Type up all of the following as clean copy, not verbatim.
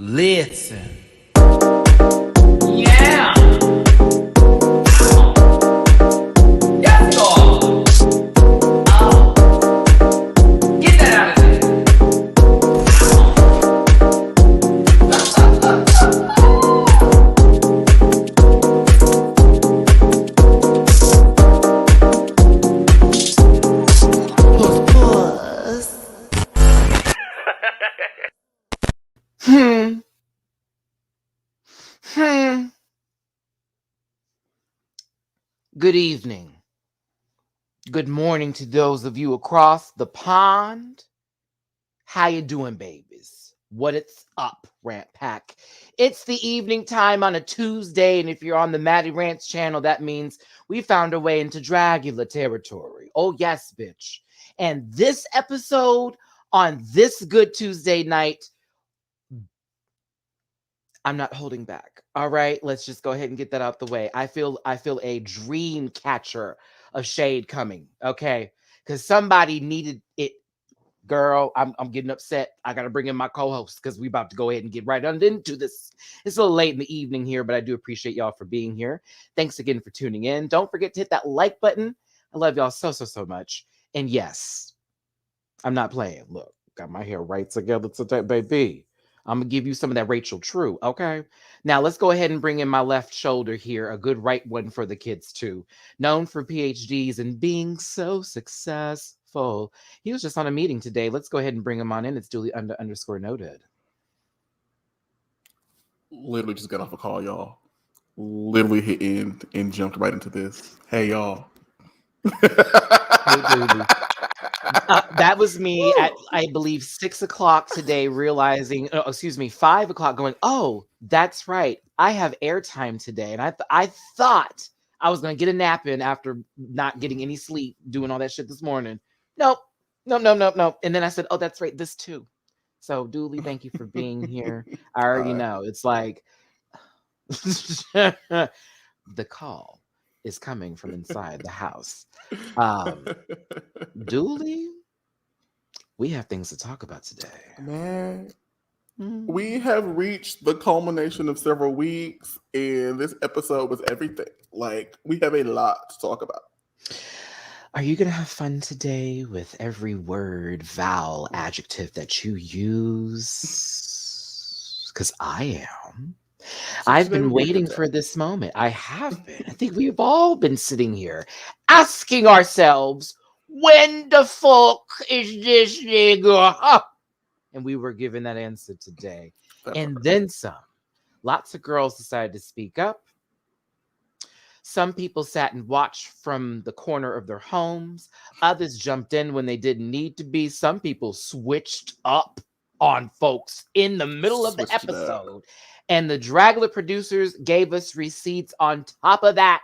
Listen. Yeah. Yes, Lord. Get that out of there. Good evening. Good morning to those of you across the pond. How you doing, babies? What it's up, Rant Pack? It's the evening time on a Tuesday, and if you're on the Matty Rants channel, that means we found our way into Dragula territory. Oh, yes, bitch. And this episode on this good Tuesday night, I'm not holding back. All right, let's just go ahead and get that out the way. I feel a dream catcher of shade coming. Okay, because somebody needed it. Girl, I'm getting upset. I gotta bring in my co-host because we about to go ahead and get right on into this. It's a little late in the evening here, but I do appreciate y'all for being here. Thanks again for tuning in. Don't forget to hit that like button. I love y'all so much. And yes, I'm not playing. Look, got my hair right together today, baby. I'm gonna give you some of that Rachel True, okay? Now let's go ahead and bring in my left shoulder here, a good right one for the kids too. Known for PhDs and being so successful. He was just on a meeting today. Let's go ahead and bring him on in. It's duly underscore noted. Literally just got off a call, y'all. Literally hit end and jumped right into this. Hey, y'all. Hey, dude. That was me at, I believe, 6 o'clock today, realizing, 5 o'clock, going, oh, that's right. I have airtime today. And I thought I was going to get a nap in after not getting any sleep, doing all that shit this morning. Nope. And then I said, oh, that's right. This too. So, Dooley, thank you for being here. I already know. It's like the call is coming from inside the house. Dooley, we have things to talk about today. Man, we have reached the culmination of several weeks, and this episode was everything. Like, we have a lot to talk about. Are you going to have fun today with every word, vowel, adjective that you use? Because I am. I've been waiting for this moment. I have been. I think we've all been sitting here asking ourselves, when the fuck is this nigga? Huh? And we were given that answer today. And then some. Lots of girls decided to speak up. Some people sat and watched from the corner of their homes. Others jumped in when they didn't need to be. Some people switched up on folks in the middle of the episode. And the Dragula producers gave us receipts on top of that.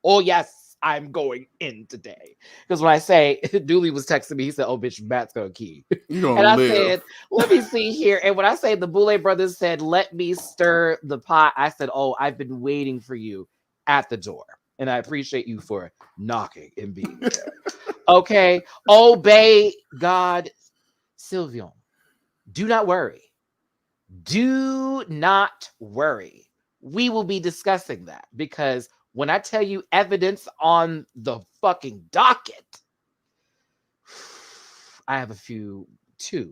Oh, yes, I'm going in today. Because when I say, Dooley was texting me, he said, oh, bitch, Matt's going to key. And I said, let me see here. And when I say the Boulay brothers said, let me stir the pot, I said, oh, I've been waiting for you at the door. And I appreciate you for knocking and being there. Okay. Obey God, Sylvian. Do not worry. Do not worry. We will be discussing that because when I tell you evidence on the fucking docket, I have two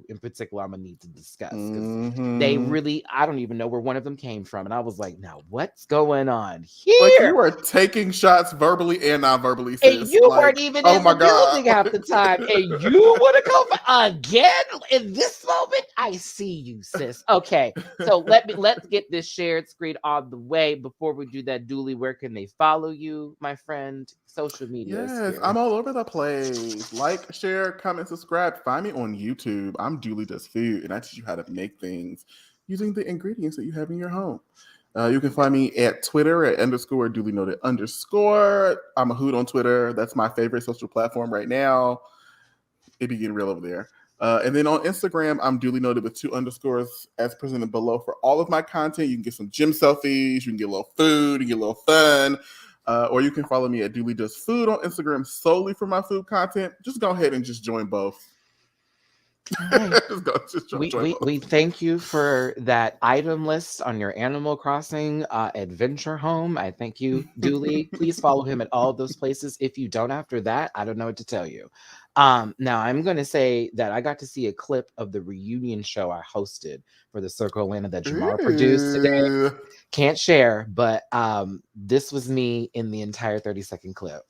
in particular I'm gonna need to discuss. They really, I don't even know where one of them came from. And I was like, now what's going on here? Like, you were taking shots verbally and non-verbally, sis. And you weren't even in the building half the time. And you want to come again in this moment? I see you, sis. Okay, so let's get this shared screen on the way. Before we do that, Dooley, where can they follow you, my friend? Social media. Yes, I'm all over the place. Like, share, comment, subscribe. Find me on YouTube. I'm Dooley Does Food, and I teach you how to make things using the ingredients that you have in your home. You can find me at Twitter at _ Dooley Noted _ I'm a hoot on Twitter. That's my favorite social platform right now. It be getting real over there. And then on Instagram, I'm Dooley Noted with 2 underscores as presented below for all of my content. You can get some gym selfies. You can get a little food. You can get a little fun. Or you can follow me at Dooley Does Food on Instagram solely for my food content. Just go ahead and just join both. All right. Just We thank you for that item list on your Animal Crossing adventure home. I thank you, Dooley. Please follow him at all of those places. If you don't after that, I don't know what to tell you. Now, I'm going to say that I got to see a clip of the reunion show I hosted for the Circle Atlanta that Jamar produced today. Can't share, but this was me in the entire 30-second clip.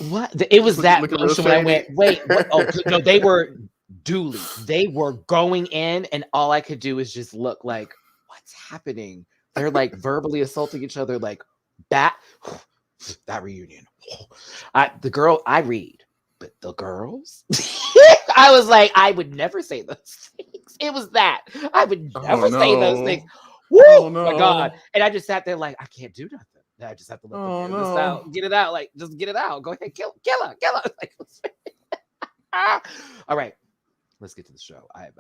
What? It was that emotion when I went, wait, what? Oh, no, they were Dooley. They were going in, and all I could do is just look like, what's happening? They're like verbally assaulting each other, like that reunion. The girl, I read, but the girls, I was like, I would never say those things. It was that. I would never say those things. Woo! My God. And I just sat there like, I can't do nothing. I just have to let them get this out. Get it out. Like, just get it out. Go ahead. Kill her. Like, all right. Let's get to the show. I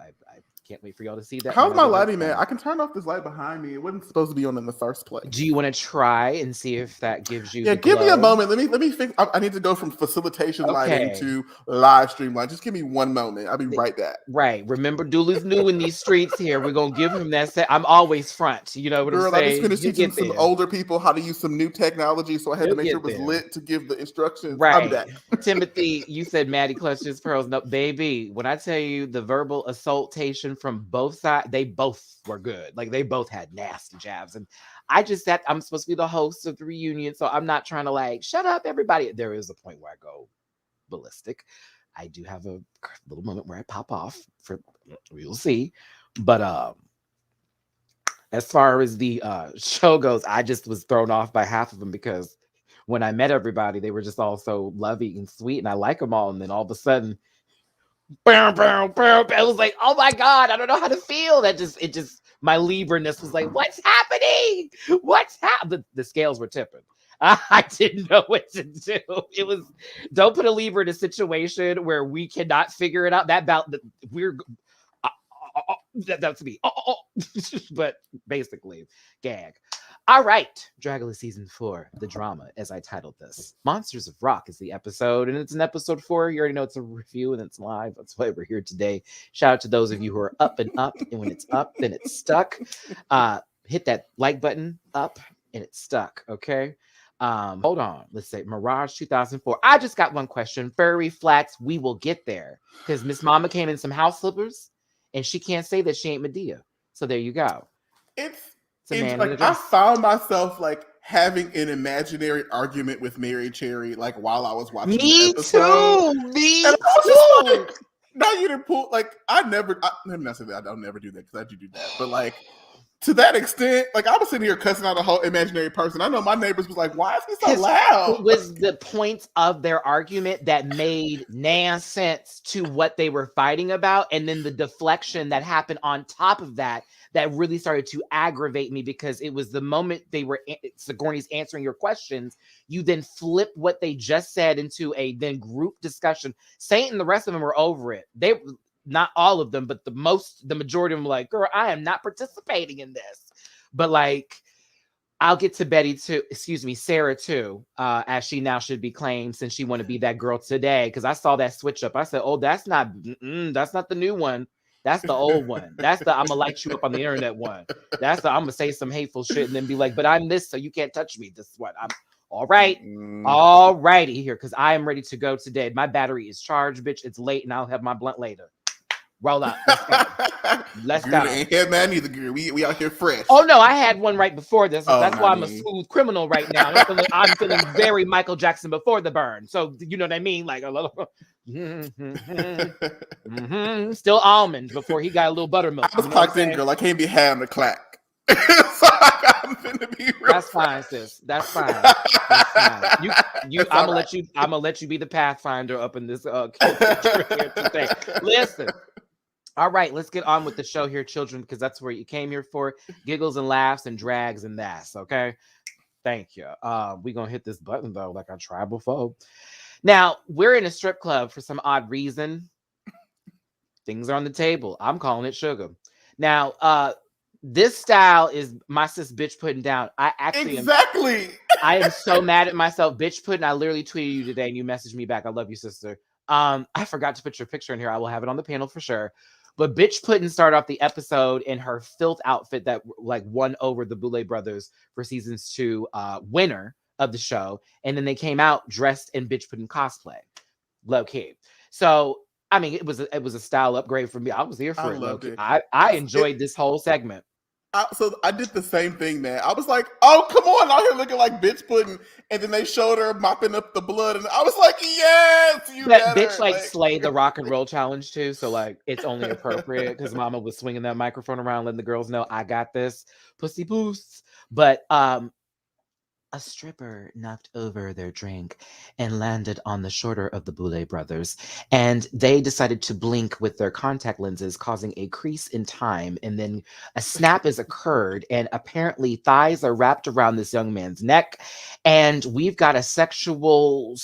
can't wait for y'all to see that. How's my lighting, man? I can turn off this light behind me. It wasn't supposed to be on in the first place. Do you want to try and see if that gives you? Yeah, give me a moment. Let me fix. I need to go from facilitation lighting to live stream light. Just give me one moment. I'll be right back. Right. Remember, Dooley's new in these streets here. We're gonna give him that set. I'm always front. You know what I'm saying? I just finished teaching some older people how to use some new technology, so I had to make sure it was lit to give the instructions. Right. Timothy, you said Maddie clutched his pearls. No, baby. When I tell you the verbal assaultation from both sides, they both were good. Like, they both had nasty jabs. And I just said, I'm supposed to be the host of the reunion, so I'm not trying to like shut up everybody. There is a point where I go ballistic. I do have a little moment where I pop off. We'll see. But as far as the show goes, I just was thrown off by half of them because when I met everybody, they were just all so lovey and sweet, and I like them all. And then all of a sudden, I was like, oh my God, I don't know how to feel. It just my Libra-ness was like, what's happening? What's happening? The scales were tipping. I didn't know what to do. It was, don't put a Libra in a situation where we cannot figure it out. That's me. But basically, gag. All right, Dragula season 4, the drama, as I titled this. Monsters of Rock is the episode, and it's an episode 4. You already know it's a review and it's live. That's why we're here today. Shout out to those of you who are up, and when it's up, then it's stuck. Hit that like button up, and it's stuck. Okay. Hold on. Let's say Mirage 2004. I just got one question. Furry flats. We will get there because Miss Mama came in some house slippers, and she can't say that she ain't Medea. So there you go. It's like I found myself like having an imaginary argument with Mary Cherry like while I was watching the episode. Me too. Like, now you didn't pull let me not say that. I'll never do that because I do that. But like to that extent, like I was sitting here cussing out a whole imaginary person. I know my neighbors was like, "Why is he so loud?" It was the points of their argument that made sense to what they were fighting about, and then the deflection that happened on top of that really started to aggravate me because it was the moment they were Sigourney's answering your questions. You then flip what they just said into a then group discussion. Saint and the rest of them were over it. They not all of them, but the majority of them were like, girl, I am not participating in this. But like, I'll get to Sarah too, as she now should be claimed since she want to be that girl today. Because I saw that switch up. I said, oh, that's not the new one. That's the old one. That's the I'm gonna light you up on the internet one. That's the I'm gonna say some hateful shit and then be like, but I'm this, so you can't touch me. This is what I'm. All right, all righty here, because I am ready to go today. My battery is charged, bitch. It's late, and I'll have my blunt later. Roll up. Let's go. Ain't had man either, girl. We out here fresh. Oh no, I had one right before this. That's why I'm a smooth criminal right now. I'm feeling very Michael Jackson before the burn. So you know what I mean? Like a little still almond before he got a little buttermilk. I was clocked in, girl. I can't be having the clack. So I'm finna be real. That's fine, sis. That's fine. That's fine. I'm gonna let you be the pathfinder up in this here today. Listen. All right, let's get on with the show here, children, because that's where you came here for. Giggles and laughs and drags and that's okay. Thank you. We're gonna hit this button though, like I tried before. Now, we're in a strip club for some odd reason. Things are on the table. I'm calling it sugar. Now, This style is my sis bitch putting down. I actually exactly. I am so mad at myself. Bitch pudding. I literally tweeted you today and you messaged me back. I love you, sister. I forgot to put your picture in here. I will have it on the panel for sure. But bitch pudding started off the episode in her filth outfit that like won over the Boulay brothers for seasons 2 winner of the show. And then they came out dressed in bitch pudding cosplay. Low key. So I mean, it was a style upgrade for me. I was here for I it. loved it. I enjoyed this whole segment. So I did the same thing, man. I was like, "Oh, come on, out here looking like bitch pudding," and then they showed her mopping up the blood, and I was like, "Yes, you That better." bitch like slayed the rock and roll challenge too, so like it's only appropriate because Mama was swinging that microphone around, letting the girls know I got this, pussy boosts. But a stripper knocked over their drink and landed on the shoulder of the Boulay brothers, and they decided to blink with their contact lenses, causing a crease in time. And then a snap has occurred, and apparently thighs are wrapped around this young man's neck, and we've got a sexual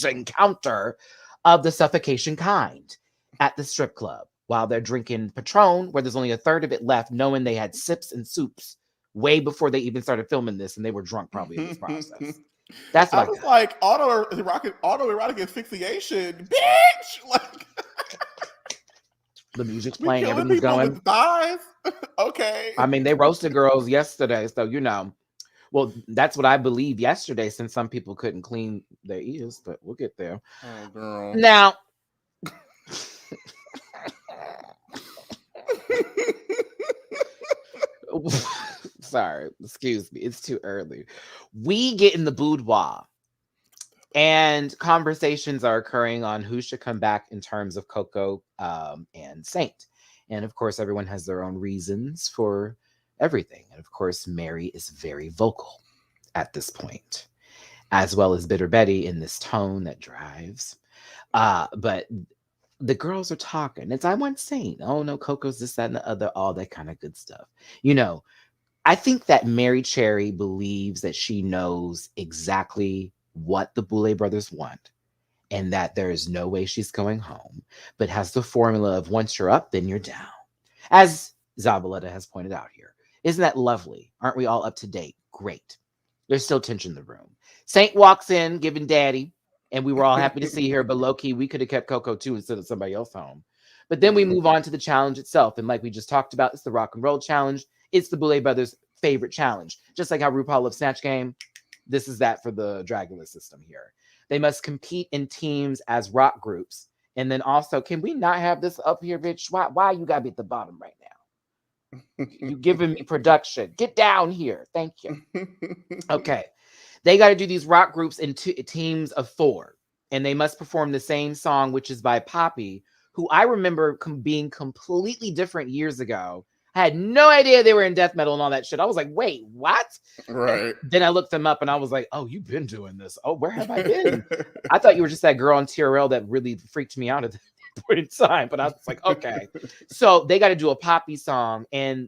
encounter of the suffocation kind at the strip club while they're drinking Patron, where there's only a third of it left, knowing they had sips and soups way before they even started filming this, and they were drunk probably in this process. That's what I was like, autoerotic asphyxiation, bitch. Like the music's we playing, killing everything's people going. with thighs. Okay. I mean, they roasted girls yesterday, so you know. Well, that's what I believe yesterday, since some people couldn't clean their ears, but we'll get there. Oh, girl. Now, sorry, excuse me, it's too early. We get in the boudoir, and conversations are occurring on who should come back in terms of Coco and Saint. And of course, everyone has their own reasons for everything. And of course, Mary is very vocal at this point, as well as Bitter Betty in this tone that drives. But the girls are talking. It's I want Saint. Oh no, Coco's this, that, and the other, all that kind of good stuff. You know, I think that Mary Cherry believes that she knows exactly what the Boulay brothers want, and that there is no way she's going home, but has the formula of once you're up, then you're down. As Zabaleta has pointed out here. Isn't that lovely? Aren't we all up to date? Great. There's still tension in the room. Saint walks in, giving daddy, and we were all happy to see her, but low-key, we could have kept Coco too instead of somebody else home. But then we move on to the challenge itself, and like we just talked about, it's the rock and roll challenge. It's the Boulay brothers' favorite challenge. Just like how RuPaul loves Snatch Game, this is that for the Dragula system here. They must compete in teams as rock groups. And then also, can we not have this up here, bitch? Why you gotta be at the bottom right now? You giving me production. Get down here. Thank you. Okay. They got to do these rock groups in teams of 4. And they must perform the same song, which is by Poppy, who I remember being completely different years ago. I had no idea they were in death metal and all that shit. I was like, wait, what? Right. Then I looked them up and I was like, oh, you've been doing this. Oh, where have I been? I thought you were just that girl on TRL that really freaked me out at that point in time. But I was like, okay. So they got to do a Poppy song. And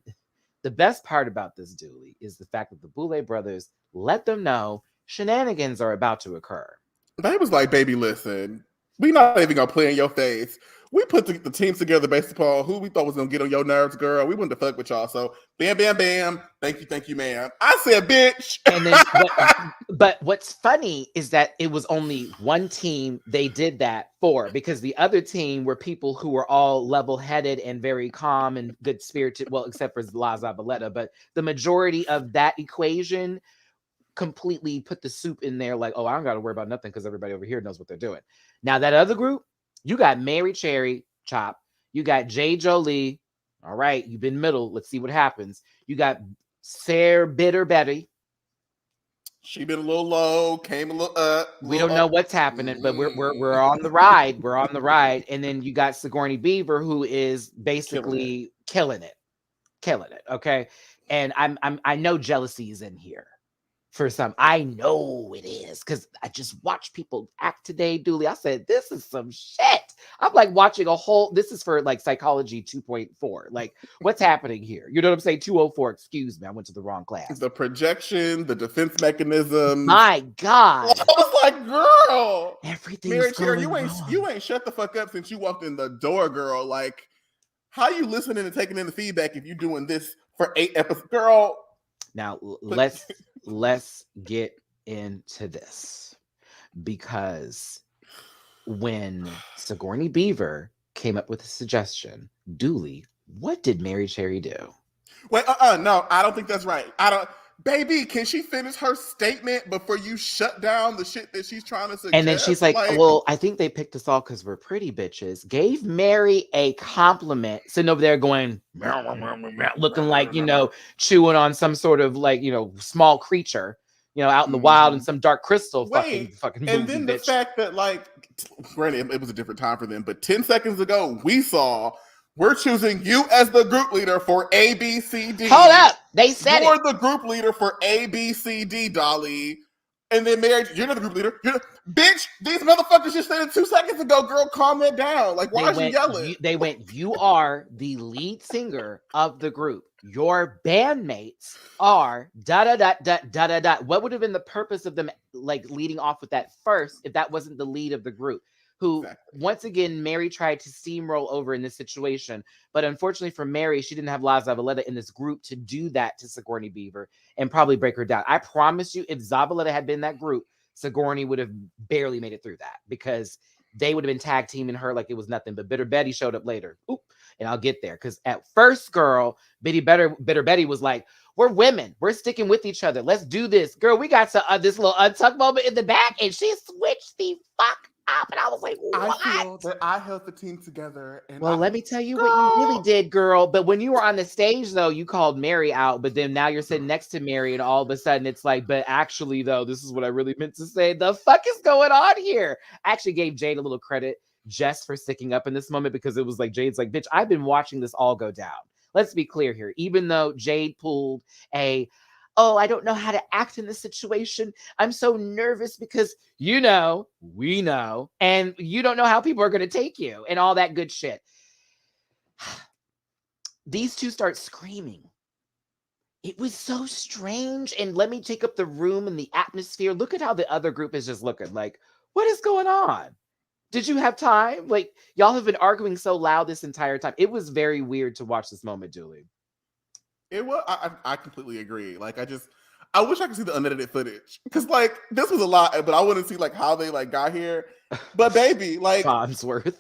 the best part about this, Dooley, is the fact that the Boulay brothers let them know shenanigans are about to occur. They was like, baby, listen, we not even gonna play in your face. We put the teams together based upon who we thought was gonna get on your nerves, girl. We wanted to fuck with y'all. So bam, bam, bam. Thank you, ma'am. I said, bitch. And then, but what's funny is that it was only one team they did that for, because the other team were people who were all level-headed and very calm and good spirited. Well, except for La Zabaleta, but the majority of that equation completely put the soup in there. Like, oh, I don't got to worry about nothing because everybody over here knows what they're doing. Now that other group, you got Mary Cherry, Chop. You got J. Jolie. All right, you've been middle. Let's see what happens. You got Sarah Bitter Betty. She been a little low, came a little up. We don't know what's happening, but we're on the ride. We're on the ride. And then you got Sigourney Beaver, who is basically killing it. Okay. And I know jealousy is in here. For some, I know it is, because I just watched people act today, Dooley. I said, this is some shit. I'm like watching a whole, this is for like psychology 2.4. Like, what's happening here? You know what I'm saying? 204, excuse me. I went to the wrong class. The projection, the defense mechanism. My God. I was like, girl. Everything's Mary Cherry, going wrong. you ain't shut the fuck up since you walked in the door, girl. Like, How you listening and taking in the feedback if you doing this for 8 episodes, girl? Now let's get into this, because when Sigourney Beaver came up with a suggestion, Dooley, what did Mary Cherry do? Wait, no, I don't think that's right. I don't. Baby, can she finish her statement before you shut down the shit that she's trying to suggest? And then she's like, well, I think they picked us all because we're pretty bitches. Gave Mary a compliment. Sitting over there going, looking like, chewing on some sort of like, small creature, out in the wild in some dark crystal fucking movie. And then the fact that, like, granted, it was a different time for them, but 10 seconds ago, we saw, we're choosing you as the group leader for A, B, C, D. Hold up. They said You're the group leader for A, B, C, D, Dolly. And then Mary, you're not the group leader. Bitch, these motherfuckers just said it 2 seconds ago, girl, calm that down. Like, why are you yelling? They went, you are the lead singer of the group. Your bandmates are da-da-da-da-da-da-da. What would have been the purpose of them, like, leading off with that first if that wasn't the lead of the group? Who, once again, Mary tried to steamroll over in this situation. But unfortunately for Mary, she didn't have La Zavaleta in this group to do that to Sigourney Beaver and probably break her down. I promise you, if Zavaleta had been in that group, Sigourney would have barely made it through that, because they would have been tag teaming her like it was nothing. But Bitter Betty showed up later. Oop, and I'll get there. Because at first, girl, Bitter Betty was like, we're women. We're sticking with each other. Let's do this. Girl, we got to this little untucked moment in the back, and she switched the fuck up, and I was like, what? I feel that I held the team together. And let me tell you what you really did, girl. But when you were on the stage, though, you called Mary out, but then now you're sitting next to Mary, and all of a sudden it's like, but actually, though, this is what I really meant to say. The fuck is going on here? I actually gave Jade a little credit just for sticking up in this moment, because it was like, Jade's like, bitch, I've been watching this all go down. Let's be clear here. Even though Jade pulled I don't know how to act in this situation. I'm so nervous because, we know, and you don't know how people are going to take you and all that good shit. These two start screaming. It was so strange. And let me take up the room and the atmosphere. Look at how the other group is just looking like, what is going on? Did you have time? Like, y'all have been arguing so loud this entire time. It was very weird to watch this moment, Julie. It was. I completely agree. Like, I wish I could see the unedited footage, because, like, this was a lot, but I want to see, like, how they, like, got here. But baby, like, Farnsworth.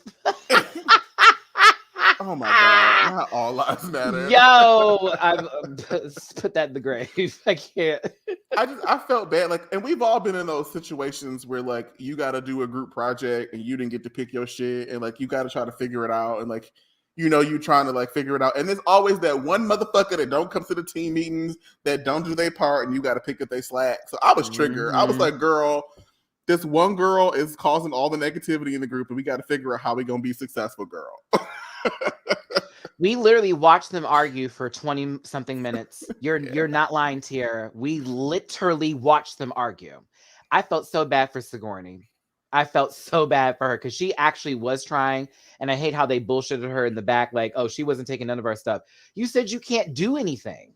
Oh my god! Not all lives matter. Yo, I've put that in the grave. I can't. I felt bad. Like, and we've all been in those situations where, like, you got to do a group project and you didn't get to pick your shit, and, like, you got to try to figure it out, and, like, you trying to, like, figure it out. And there's always that one motherfucker that don't come to the team meetings, that don't do their part, and you got to pick up their slack. So I was triggered. I was like, girl, this one girl is causing all the negativity in the group, and we got to figure out how we going to be successful, girl. We literally watched them argue for 20 something minutes. You're not lying, Tiara. We literally watched them argue. I felt so bad for Sigourney. I felt so bad for her, because she actually was trying, and I hate how they bullshitted her in the back, like, oh, she wasn't taking none of our stuff. You said you can't do anything.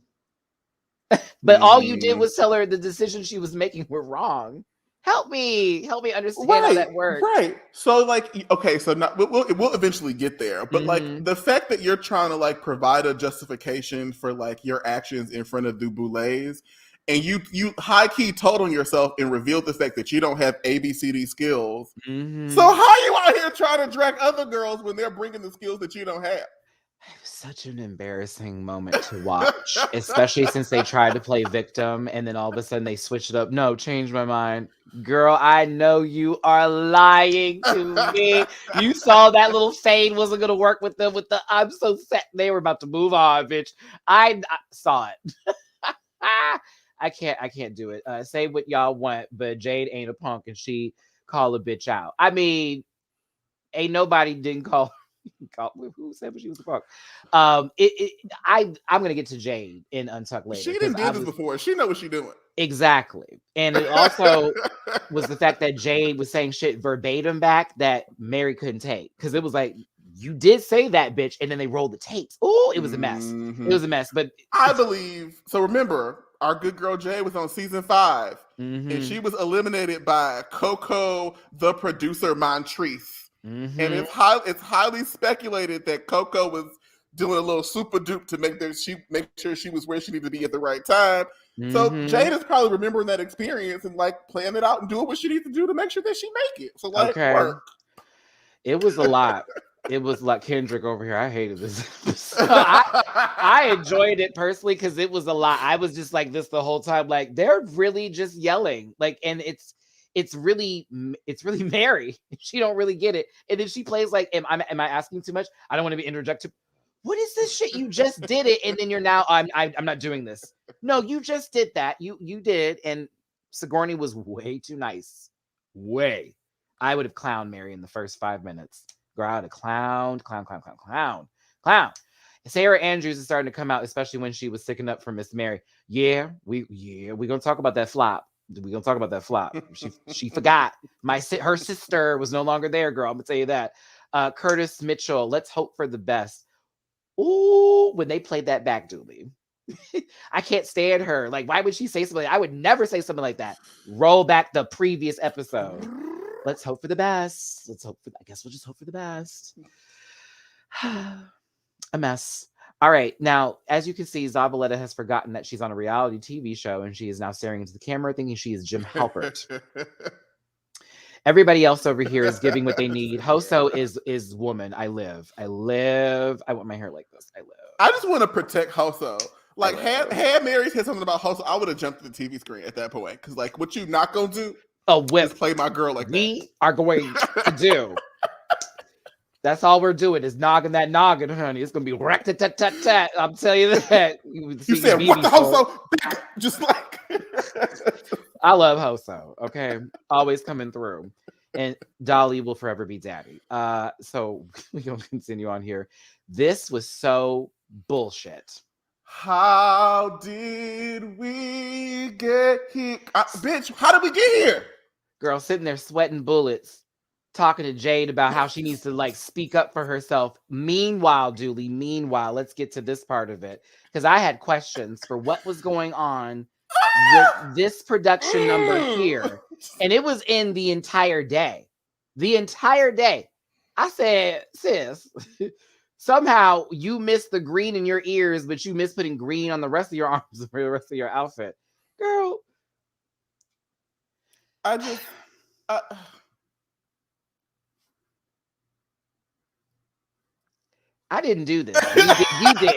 But all you did was tell her the decisions she was making were wrong. Help me understand how that works. Right. So, like, okay, so we'll eventually get there. But like, the fact that you're trying to, like, provide a justification for, like, your actions in front of the Boulets, and you high key told on yourself and revealed the fact that you don't have ABCD skills. So how are you out here trying to drag other girls when they're bringing the skills that you don't have? It was such an embarrassing moment to watch, especially since they tried to play victim and then all of a sudden they switched it up. No, change my mind. Girl, I know you are lying to me. You saw that little fade wasn't going to work with them with the I'm so set. They were about to move on, bitch. I saw it. I can't do it. Say what y'all want, but Jade ain't a punk and she call a bitch out. I mean, ain't nobody didn't call who said she was a punk. I'm gonna get to Jade in Untucked later. She didn't do this before. She know what she's doing. Exactly. And it also was the fact that Jade was saying shit verbatim back that Mary couldn't take. Because it was like, you did say that, bitch. And then they rolled the tapes. Oh, it was a mess. It was a mess. But I believe, so remember, our good girl Jade was on season 5. And she was eliminated by Coco, the producer Montrese. And it's highly speculated that Coco was doing a little super dupe to make sure she was where she needed to be at the right time. So Mm-hmm. Jade is probably remembering that experience and like planning it out and doing what she needs to do to make sure that she make it. So like work. It was a lot. It was like Kendrick over here. I hated this. I enjoyed it personally because it was a lot. I was just like this the whole time. Like they're really just yelling. Like, and it's really Mary. She don't really get it. And then she plays like, am I asking too much? I don't want to be interjected. What is this shit? You just did it, and then you're now I'm not doing this. No, you just did that. You did, and Sigourney was way too nice. Way. I would have clowned Mary in the first 5 minutes. Girl, I would have clown. Sarah Andrews is starting to come out, especially when she was sticking up for Miss Mary. We're gonna talk about that flop. We're gonna talk about that flop. She forgot. Her sister was no longer there, girl. I'm gonna tell you that. Curtis Mitchell, let's hope for the best. Ooh, when they played that back, Dooley. I can't stand her. Like, why would she say something? I would never say something like that. Roll back the previous episode. Let's hope for the best. I guess we'll just hope for the best. A mess. All right. Now, as you can see, Zavaleta has forgotten that she's on a reality TV show and she is now staring into the camera thinking she is Jim Halpert. Everybody else over here is giving what they need. Hoso is woman. I live. I want my hair like this. I just want to protect Hoso. Like, had Mary said something about Hoso, I would have jumped to the TV screen at that point. Because, like, what you not going to do is play my girl like that. We are going to do. That's all we're doing is noggin that noggin, honey. It's going to be rat-tat-tat-tat. I'm telling you that. You said, what the Hoso? Just like. I love Hoso, okay? Always coming through. And Dolly will forever be daddy. So we're going to continue on here. This was so bullshit. How did we get here? Bitch, how did we get here? Girl sitting there sweating bullets, talking to Jade about how she needs to like speak up for herself. Meanwhile, Dooley, let's get to this part of it. Because I had questions for what was going on with this production number here. And it was in the entire day. I said, sis, somehow you missed the green in your ears, but you missed putting green on the rest of your arms for the rest of your outfit. Girl. I just... I didn't do this. You did.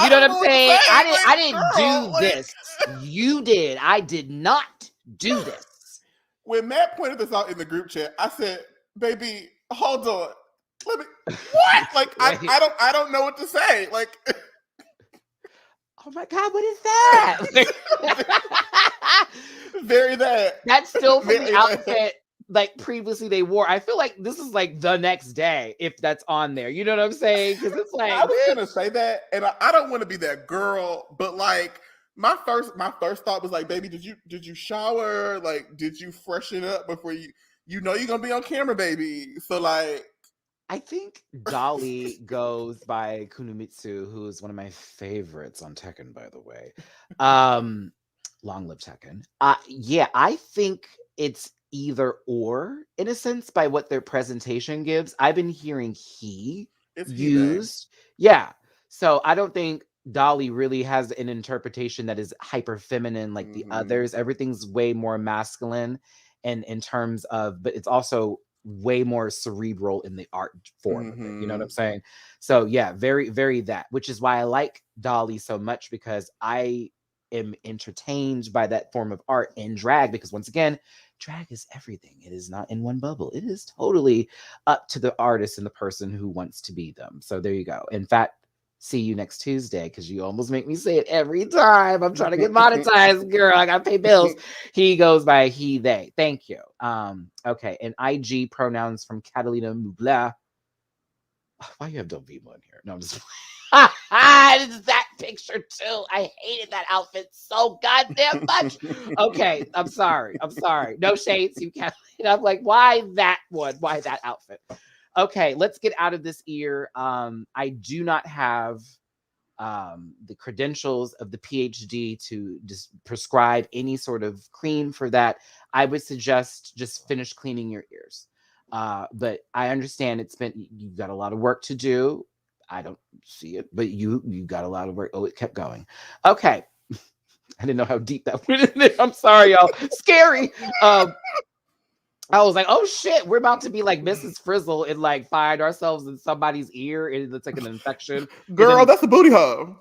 You know what I'm saying? I didn't do this. You did. I did not do this. When Matt pointed this out in the group chat, I said, "Baby, hold on. Let me what? Like I don't know what to say. Like, oh my God, what is that? Very that. That's still from the outfit like previously they wore. I feel like this is like the next day if that's on there. You know what I'm saying? Because it's like I was gonna say that, and I don't want to be that girl, but like my first thought was like, baby, did you shower? Like, did you freshen up before you know you're gonna be on camera, baby? So like, I think Dolly goes by Kunomitsu, who is one of my favorites on Tekken, by the way. Long live Tekken. Yeah, I think it's either or in a sense by what their presentation gives. I've been hearing it's used. Yeah. So I don't think Dolly really has an interpretation that is hyper feminine like the others. Everything's way more masculine and in terms of, but it's also way more cerebral in the art form of it. You know what I'm saying? So yeah, very, very that, which is why I like Dolly so much, because I am entertained by that form of art in drag, because once again, drag is everything. It is not in one bubble. It is totally up to the artist and the person who wants to be them. So there you go. In fact, see you next Tuesday, because you almost make me say it every time. I'm trying to get monetized, girl. I gotta pay bills. He goes by he, they. Thank you. Okay, and IG pronouns from Catalina Mubla. Why you have Dovima in here? No, I'm just it's that picture too. I hated that outfit so goddamn much. Okay, I'm sorry. No shades, you can't. I'm like, why that one? Why that outfit? Okay, let's get out of this ear. I do not have the credentials of the PhD to just prescribe any sort of cream for that. I would suggest just finish cleaning your ears. But I understand you've got a lot of work to do. I don't see it, but you got a lot of work. Oh, it kept going. Okay. I didn't know how deep that went in there. I'm sorry, y'all. Scary. I was like, oh shit, we're about to be like Mrs. Frizzle and like find ourselves in somebody's ear and it's like an infection. Girl, that's a booty hole.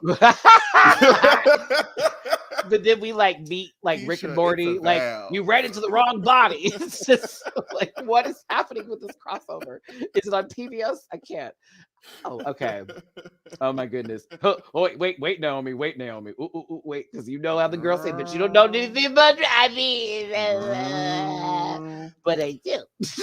But then we like meet like Rick and Morty, like you ran into the wrong body. It's just like, what is happening with this crossover? Is it on PBS? I can't. Oh, okay. Oh my goodness. Oh, wait, Naomi. Ooh, wait, because you know how the girls say, but you don't know anything about driving. But I do.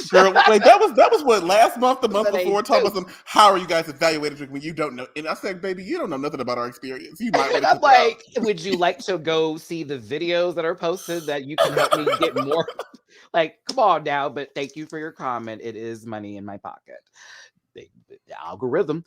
Girl, like that was what last month, the month But I before, talking do. about some. How are you guys evaluating drinking when you don't know? And I said, baby, you don't know nothing about our experience. You might want And to I'm keep it out. like, would you like to go see the videos that are posted that you can help me get more? Like, come on now. But thank you for your comment. It is money in my pocket. The algorithm.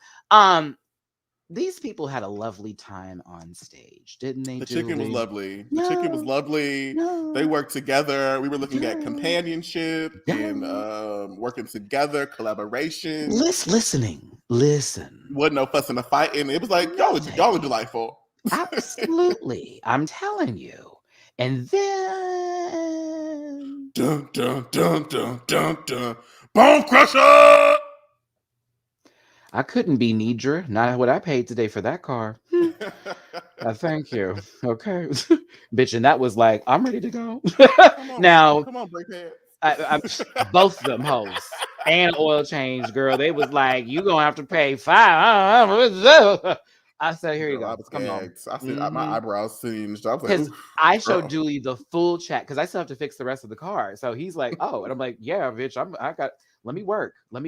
These people had a lovely time on stage, didn't they? The chicken was Julie? lovely. The No, chicken was lovely. no, They worked together. We were looking at no, companionship and no. working together, collaboration. Listen. Wasn't no fussing or fighting. It was like y'all are delightful. Absolutely. I'm telling you. And then Dun dun dun dun dun dun. Bone crusher. I couldn't be Nidra. Not what I paid today for that car. Thank you. Okay. Bitch, and that was like, I'm ready to go. Now, come on, break hands. I'm both of them hoes and oil change, girl. They was like, you gonna have to pay $5. I said, here you Girl, I go. was Come on. gagged. I said my eyebrows singed. I was like, Because oof, I showed girl. Dooley the full chat because I still have to fix the rest of the car. So he's like, oh, and I'm like, yeah, bitch, let me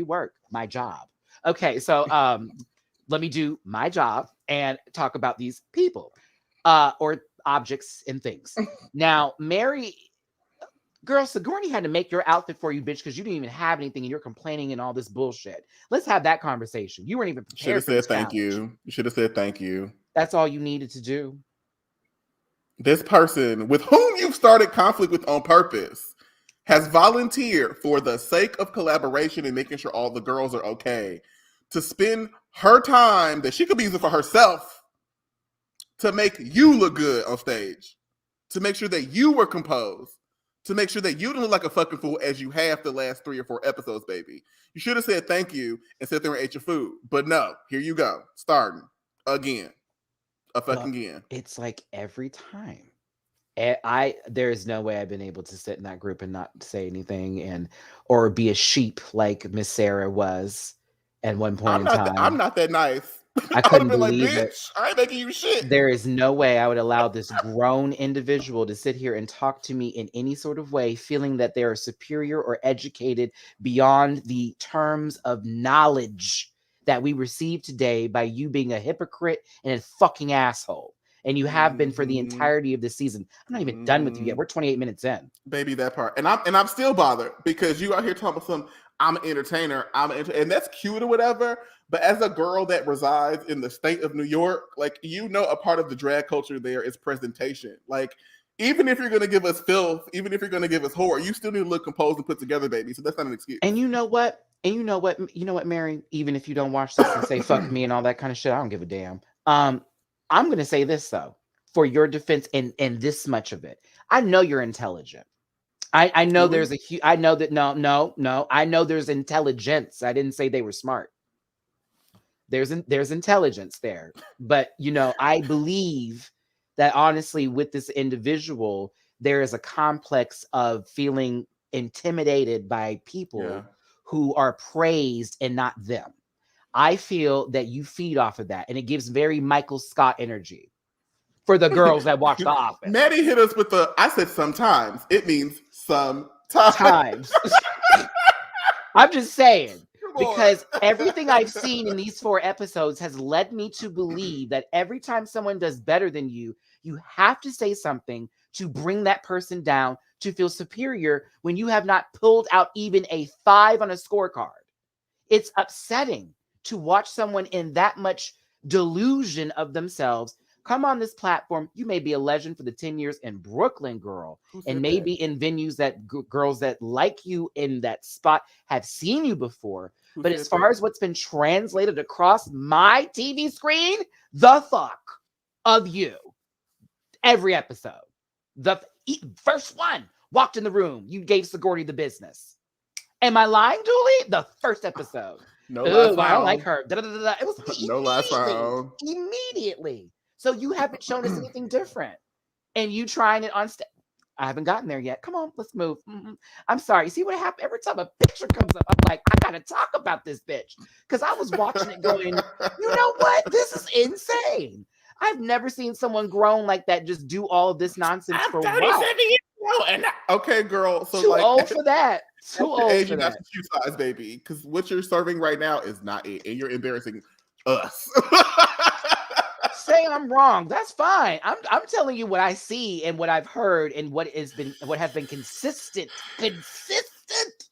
work my job. Okay, so let me do my job and talk about these people or objects and things. Now, Mary, girl, Sigourney had to make your outfit for you, bitch, because you didn't even have anything and you're complaining and all this bullshit. Let's have that conversation. You weren't even Should have prepared for this said thank challenge. you. You should have said thank you. That's all you needed to do. This person with whom you've started conflict with on purpose has volunteered for the sake of collaboration and making sure all the girls are okay to spend her time that she could be using for herself to make you look good on stage, to make sure that you were composed, to make sure that you didn't look like a fucking fool as you have the last 3 or 4 episodes, baby. You should have said thank you and sat there and ate your food. But no, here you go, starting again. Again. It's like every time. There is no way I've been able to sit in that group and not say anything or be a sheep like Miss Sarah was at one point in time. I'm not that nice. I I would have couldn't been like, believe bitch, it. I ain't making you shit. There is no way I would allow this grown individual to sit here and talk to me in any sort of way, feeling that they are superior or educated beyond the terms of knowledge that we received today by you being a hypocrite and a fucking asshole. And you have been for the entirety of the season. I'm not even done with you yet. We're 28 minutes in. Baby, that part. And I'm still bothered because you out here talking about some, I'm an entertainer. And that's cute or whatever. But as a girl that resides in the state of New York, like, you know, a part of the drag culture there is presentation. Like, even if you're going to give us filth, even if you're going to give us horror, you still need to look composed and put together, baby. So that's not an excuse. And you know what? Mary, even if you don't watch this and say fuck me and all that kind of shit, I don't give a damn. I'm going to say this, though, for your defense and this much of it. I know you're intelligent. I know Really? I know that, no. I know there's intelligence. I didn't say they were smart. There's intelligence there. But, you know, I believe that honestly with this individual, there is a complex of feeling intimidated by people who are praised and not them. I feel that you feed off of that, and it gives very Michael Scott energy for the girls that watch The Office. Matty hit us with I said sometimes. It means sometimes. I'm just saying, because everything I've seen in these 4 episodes has led me to believe that every time someone does better than you, you have to say something to bring that person down, to feel superior when you have not pulled out even a 5 on a scorecard. It's upsetting to watch someone in that much delusion of themselves Come on this platform. You may be a legend for the 10 years in Brooklyn, girl, and maybe in venues that girls that like you in that spot have seen you before. But as far as what's been translated across my TV screen, the fuck of you. Every episode. The first one walked in the room. You gave Sigourney the business. Am I lying, Julie? The first episode. No last round. I don't like her. Da-da-da-da. It was no last round. Immediately. So you haven't shown us anything different. And you trying it on stage. I haven't gotten there yet. Come on, let's move. I'm sorry. You see what happened? Every time a picture comes up, I'm like, I gotta talk about this bitch. Because I was watching it going, you know what? This is insane. I've never seen someone grown like that just do all of this nonsense for what? Okay, girl. So too old for that. Too old age, for that. That's shoe size, baby. Because what you're serving right now is not it, and you're embarrassing us. Say I'm wrong. That's fine. I'm telling you what I see and what I've heard and what has been consistent. Consistent.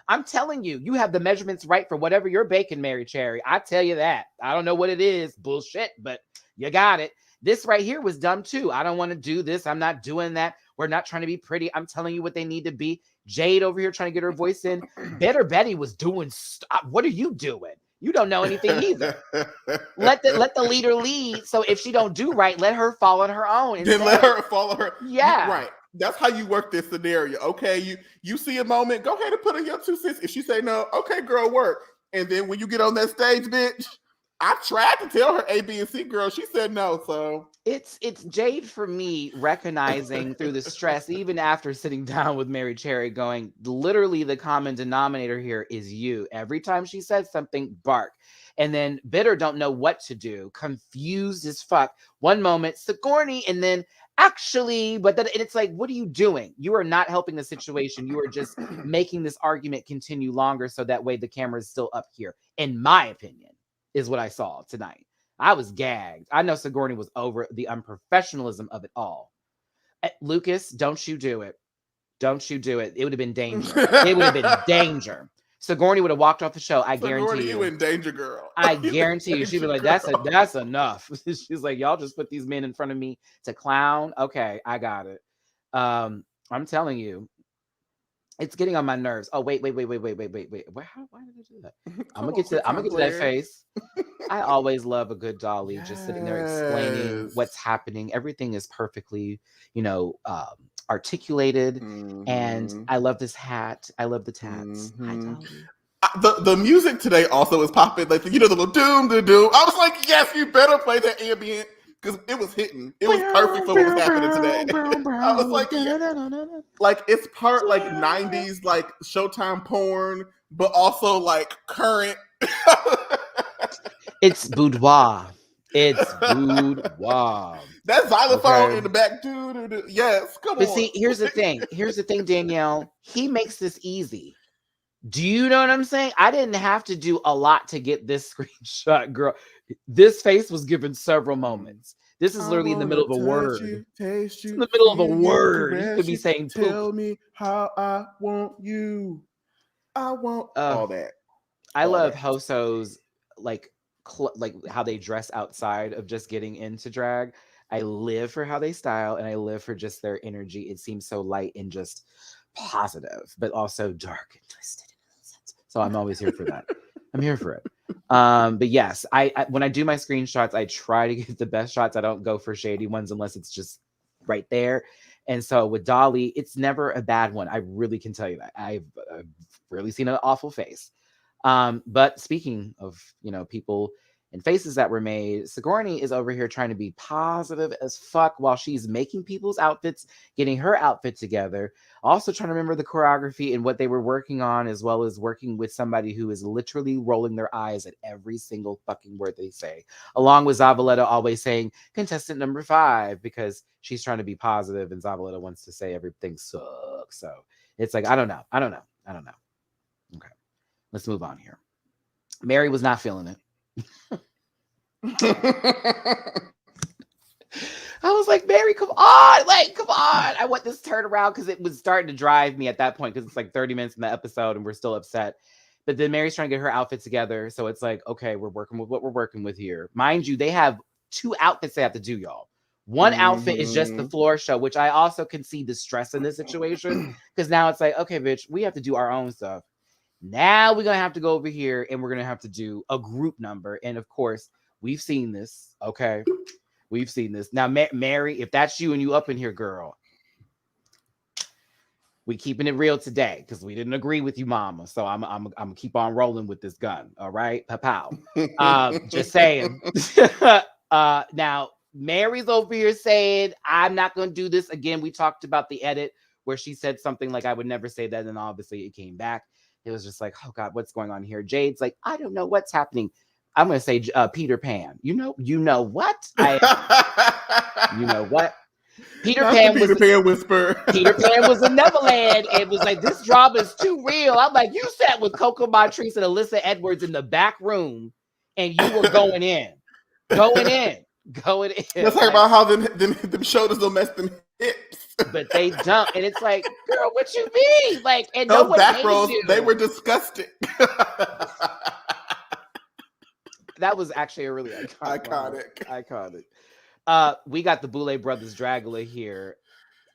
I'm telling you, you have the measurements right for whatever you're baking, Mary Cherry. I tell you that. I don't know what it is. Bullshit, but you got it. This right here was dumb too. I don't want to do this. I'm not doing that. We're not trying to be pretty. I'm telling you what they need to be. Jade over here trying to get her voice in. Better Betty was doing stuff. What are you doing? You don't know anything either. Let the leader lead. So if she don't do right, let her fall on her own. Then let her follow her. Yeah. Right. That's how you work this scenario. Okay, you see a moment, go ahead and put in your 2 cents. If she say no, okay, girl, work. And then when you get on that stage, bitch, I tried to tell her A, B, and C, girl. She said no. So it's Jade for me recognizing through the stress, even after sitting down with Mary Cherry, going, literally the common denominator here is you. Every time she says something, bark. And then Bitter don't know what to do, confused as fuck. One moment, Sigourney, and then actually, but then it's like, what are you doing? You are not helping the situation. You are just making this argument continue longer so that way the camera is still up here, in my opinion, is what I saw tonight. I was gagged. I know Sigourney was over the unprofessionalism of it all. Lucas, don't you do it. Don't you do it. It would have been danger. It would have been danger. Sigourney would have walked off the show. I guarantee you. You in danger, girl. I guarantee you. She'd be like, that's enough. She's like, y'all just put these men in front of me to clown. Okay, I got it. I'm telling you, it's getting on my nerves. Oh, wait. Why did I do that? I'm gonna get to that face. I always love a good Dolly just sitting there explaining what's happening. Everything is perfectly, articulated. And I love this hat. I love the tats. Hi, Dolly. The music today also is popping. Like, the little doom. I was like, yes, you better play that ambient. Because it was hitting. It was perfect for what was happening today. I was like, yeah. Like, it's part like 90s, like Showtime porn, but also like current. It's boudoir. It's boudoir. That xylophone in the back. Yes, come on. But see, here's the thing, Danielle. He makes this easy. Do you know what I'm saying? I didn't have to do a lot to get this screenshot, girl. This face was given several moments. This is literally in the middle of a word. It's in the middle of a word. You could be saying, poop. Tell me how I want you. I want all that. I love Hoso's like how they dress outside of just getting into drag. I live for how they style, and I live for just their energy. It seems so light and just positive, but also dark and twisted. So I'm always here for that. I'm here for it. But yes, I when I do my screenshots, I try to get the best shots. I don't go for shady ones unless it's just right there. And so with Dolly, it's never a bad one. I really can tell you that. I've really seen an awful face. But speaking of, people and faces that were made, Sigourney is over here trying to be positive as fuck while she's making people's outfits, getting her outfit together, also trying to remember the choreography and what they were working on, as well as working with somebody who is literally rolling their eyes at every single fucking word they say, along with Zavaleta always saying contestant number 5 because she's trying to be positive and Zavaleta wants to say everything sucks. So it's like, I don't know. Okay, let's move on here. Mary was not feeling it. I was like, Mary, come on. I want this turnaround because it was starting to drive me at that point because it's like 30 minutes in the episode and we're still upset. But then Mary's trying to get her outfit together. So it's like, okay, we're working with what we're working with here. Mind you, they have 2 outfits they have to do, y'all. One outfit is just the floor show, which I also can see the stress in this situation because now it's like, okay, bitch, we have to do our own stuff. Now we're going to have to go over here and we're going to have to do a group number. And of course, we've seen this. Okay. We've seen this. Now, Mary, if that's you and you up in here, girl, we keeping it real today because we didn't agree with you, mama. So I'm gonna keep on rolling with this gun. All right. Pow. Just saying. Now, Mary's over here saying, I'm not going to do this. Again, we talked about the edit where she said something like, I would never say that. And obviously it came back. It was just like, oh God, what's going on here? Jade's like, I don't know what's happening. I'm going to say Peter Pan. You know what? You know what? Peter Pan whisper. Peter Pan was in Neverland. It was like, this drama is too real. I'm like, you sat with Coco Montrese and Alyssa Edwards in the back room and you were going in. Let's talk about how them shoulders don't mess them hips. But they don't. And it's like, girl, what you mean? Like, and those no one back rolls, they were disgusting. That was actually a really iconic. We got the Boulay Brothers Dragula here.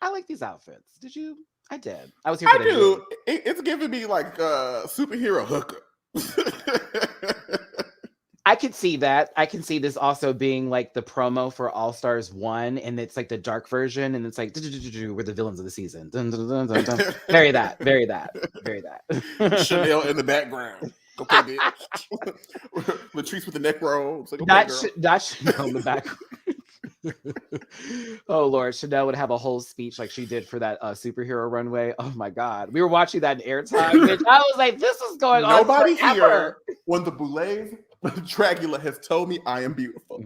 I like these outfits. Did you? I did. I was here for that. It's giving me like superhero hooker. I could see that. I can see this also being like the promo for All Stars 1, and it's like the dark version, and it's like we're the villains of the season. Very that. Chanel in the background. Okay, bitch. Latrice with the neck roll. Like, not Chanel in the background. Oh Lord, Chanel would have a whole speech like she did for that superhero runway. Oh my God, we were watching that in airtime. Bitch. I was like, this is going on. Nobody here, when the Boulay Dragula has told me I am beautiful.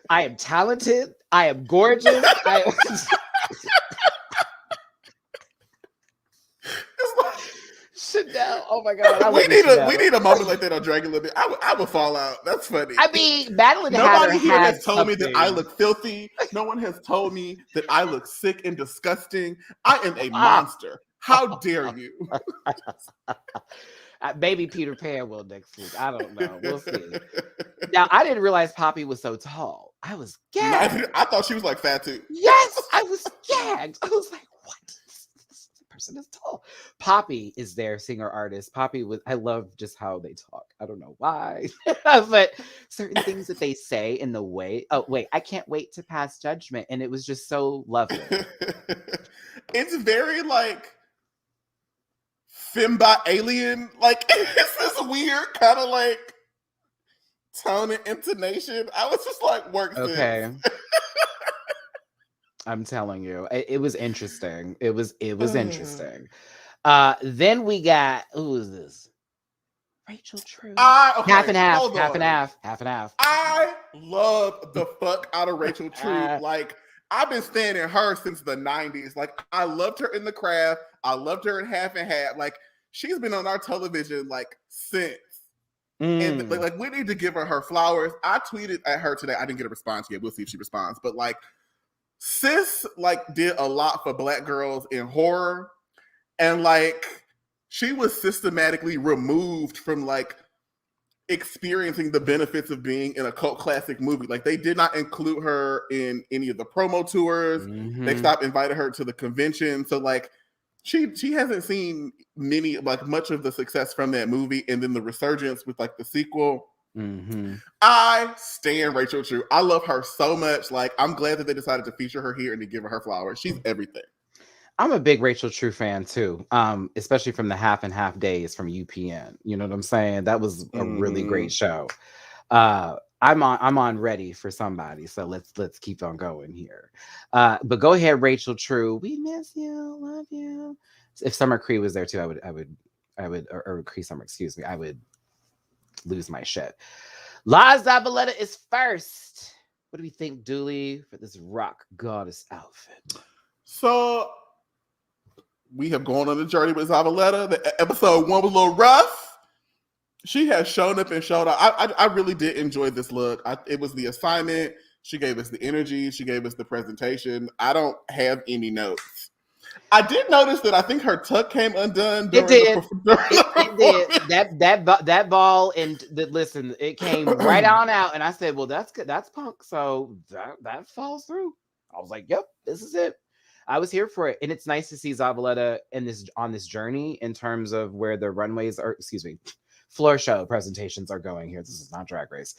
I am talented. I am gorgeous. Chanel. Oh my God. We need a moment like that on Dragula. I would fall out. That's funny. I mean, Madeline Nobody here has told me that I look filthy. No one has told me that I look sick and disgusting. I am a monster. How dare you? Maybe Peter Pan will next week. I don't know. We'll see. Now, I didn't realize Poppy was so tall. I was gagged. I thought she was like Fatu. Yes, I was gagged. I was like, what? This person is tall. Poppy is their singer-artist. I love just how they talk. I don't know why. But certain things that they say in the way. Oh, wait, I can't wait to pass judgment. And it was just so lovely. It's very like Femba alien, like it's this weird kind of like tone and intonation. I was just like, work this. Okay. I'm telling you, it was interesting. It was interesting. Then we got, who is this? Rachel True. Half and half. I love the fuck out of Rachel True. Like, I've been standing her since the 90s. Like, I loved her in The Craft. I loved her in Half and Half. Like, she's been on our television, like, since. And, like, we need to give her flowers. I tweeted at her today. I didn't get a response yet. We'll see if she responds. But, like, sis, like, did a lot for Black girls in horror. And, like, she was systematically removed from, like, experiencing the benefits of being in a cult classic movie. Like, they did not include her in any of the promo tours. They stopped inviting her to the convention. So like she hasn't seen much of the success from that movie, and then the resurgence with like the sequel. I stand Rachel True. I love her so much. Like, I'm glad that they decided to feature her here and to give her flowers. She's everything. I'm a big Rachel True fan too, especially from the Half and Half days from UPN. You know what I'm saying? That was a really great show. I'm on ready for somebody, so let's keep on going here. But go ahead, Rachel True. We miss you, love you. If Summer Cree was there too, I would, or Cree Summer, excuse me, I would lose my shit. La Zabaleta is first. What do we think, Dooley, for this rock goddess outfit? So we have gone on a journey with Zabaleta. The episode 1 was a little rough. She has shown up and showed up. I really did enjoy this look. It was the assignment. She gave us the energy. She gave us the presentation. I don't have any notes. I did notice that I think her tuck came undone during it did. That ball and listen, it came right on out, and I said, "Well, that's good. That's punk." So that falls through. I was like, "Yep, this is it." I was here for it, and it's nice to see Zavaleta on this journey in terms of where the runways are. Excuse me, floor show presentations are going here. This is not Drag Race.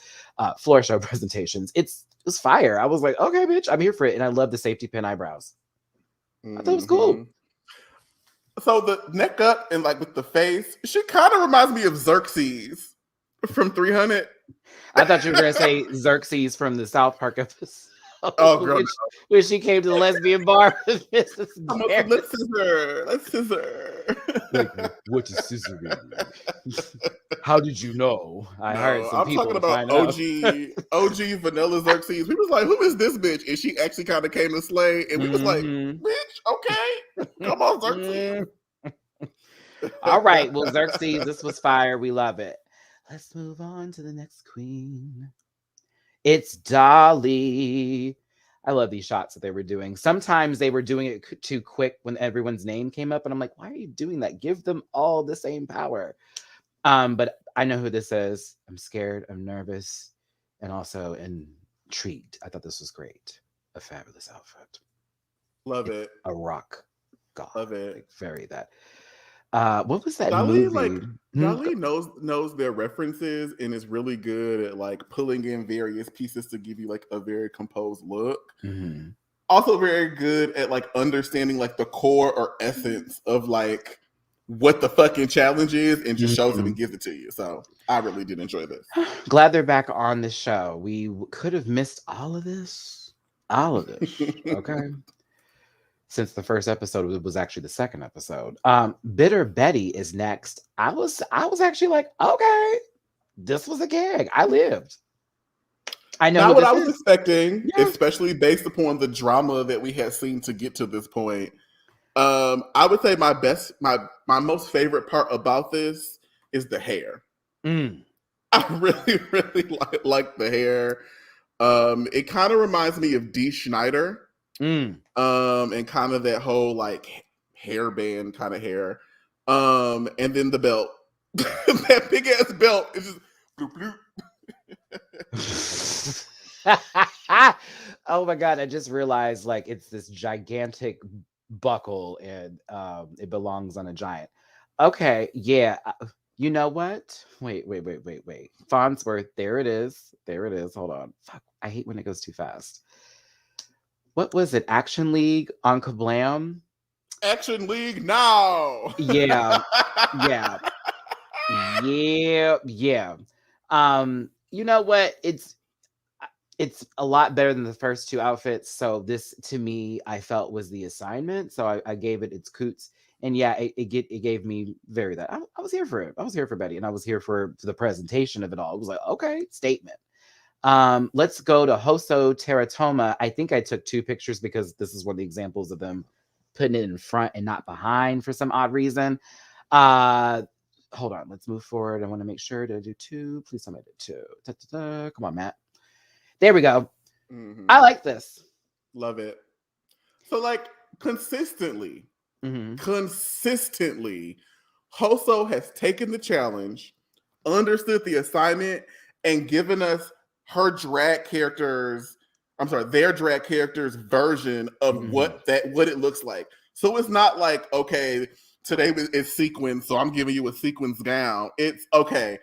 Floor show presentations. It's fire. I was like, "Okay, bitch, I'm here for it," and I love the safety pin eyebrows. I thought it was cool. So the neck up and like with the face, she kind of reminds me of Xerxes from 300. I thought you were going to say Xerxes from the South Park episode. Oh, girl, when she came to the lesbian bar with Mrs. Let's scissor. Like, what is scissoring? How did you know? I heard some people. I'm talking about OG Vanilla Xerxes. We was like, who is this bitch? And she actually kind of came to slay. And we was like, bitch, okay. Come on, Xerxes. All right. Well, Xerxes, this was fire. We love it. Let's move on to the next queen. It's Dolly. I love these shots that they were doing. Sometimes they were doing it too quick when everyone's name came up. And I'm like, why are you doing that? Give them all the same power. But I know who this is. I'm scared. I'm nervous. And also intrigued. I thought this was great. A fabulous outfit. Love it. A rock god. Love it. Like, very that. What was that Dolly, movie? Dolly knows their references and is really good at like pulling in various pieces to give you like a very composed look. Mm-hmm. Also very good at like understanding like the core or essence of like what the fucking challenge is and just shows it and gives it to you. So I really did enjoy this. Glad they're back on the show. We could have missed all of this. Okay. Since the first episode was actually the second episode. Bitter Betty is next. I was actually like, okay, this was a gag. I lived. I know not what I was expecting, especially based upon the drama that we had seen to get to this point. I would say my most favorite part about this is the hair. I really, really like the hair. It kind of reminds me of Dee Schneider. And kind of that whole like hairband kind of hair. And then the belt. That big ass belt is just bloop bloop. Oh my god, I just realized like it's this gigantic buckle and it belongs on a giant. Okay, yeah. You know what? Wait. Farnsworth, there it is. Hold on. Fuck, I hate when it goes too fast. What was it? Action League on Kablam? Action League now. Yeah. You know what? It's a lot better than the first two outfits. So this, to me, I felt was the assignment. So I gave it its coots. And yeah, it gave me very that. I was here for it. I was here for Betty, and I was here for the presentation of it all. It was like, okay, statement. Let's go to Hoso Teratoma. I think I took two pictures because this is one of the examples of them putting it in front and not behind for some odd reason. Hold on, let's move forward. I want to make sure to do two. Please tell me I did two. Come on, Matt. There we go. I like this. Love it. So like consistently, Hoso has taken the challenge, understood the assignment, and given us their drag characters version of what it looks like. So it's not like, okay, today is sequins, so I'm giving you a sequins gown. It's okay.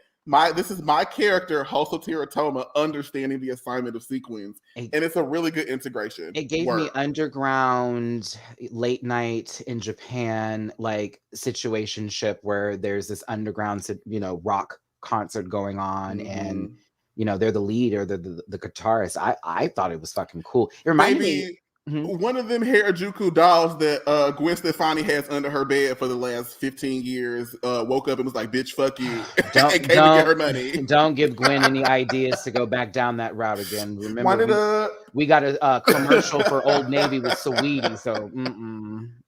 This is my character, Hoso Teratoma, understanding the assignment of sequins, and it's a really good integration. It gave me underground late night in Japan like situationship where there's this underground, rock concert going on, and they're the lead or the guitarist. I thought it was fucking cool. It reminded me one of them Harajuku dolls that Gwen Stefani has under her bed for the last 15 years woke up and was like, bitch, fuck you. And came to get her money. Don't give Gwen any ideas to go back down that route again. Remember, we got a commercial for Old Navy with Saweetie, so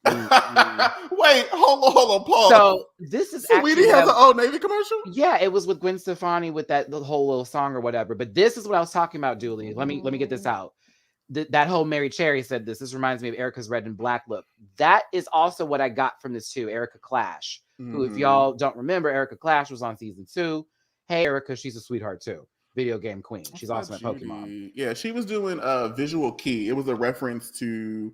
Wait, hold on, pause. So this is Saweetie has an Old Navy commercial? Yeah, it was with Gwen Stefani with the whole little song or whatever. But this is what I was talking about, Dooley. Let me get this out. that whole Mary Cherry said this. This reminds me of Erica's red and black look. That is also what I got from this too. Erica Clash, who, if y'all don't remember, Erica Clash was on season 2. Hey, Erica, she's a sweetheart too. Video game queen. She's also at Pokemon. Yeah, she was doing Visual Key. It was a reference to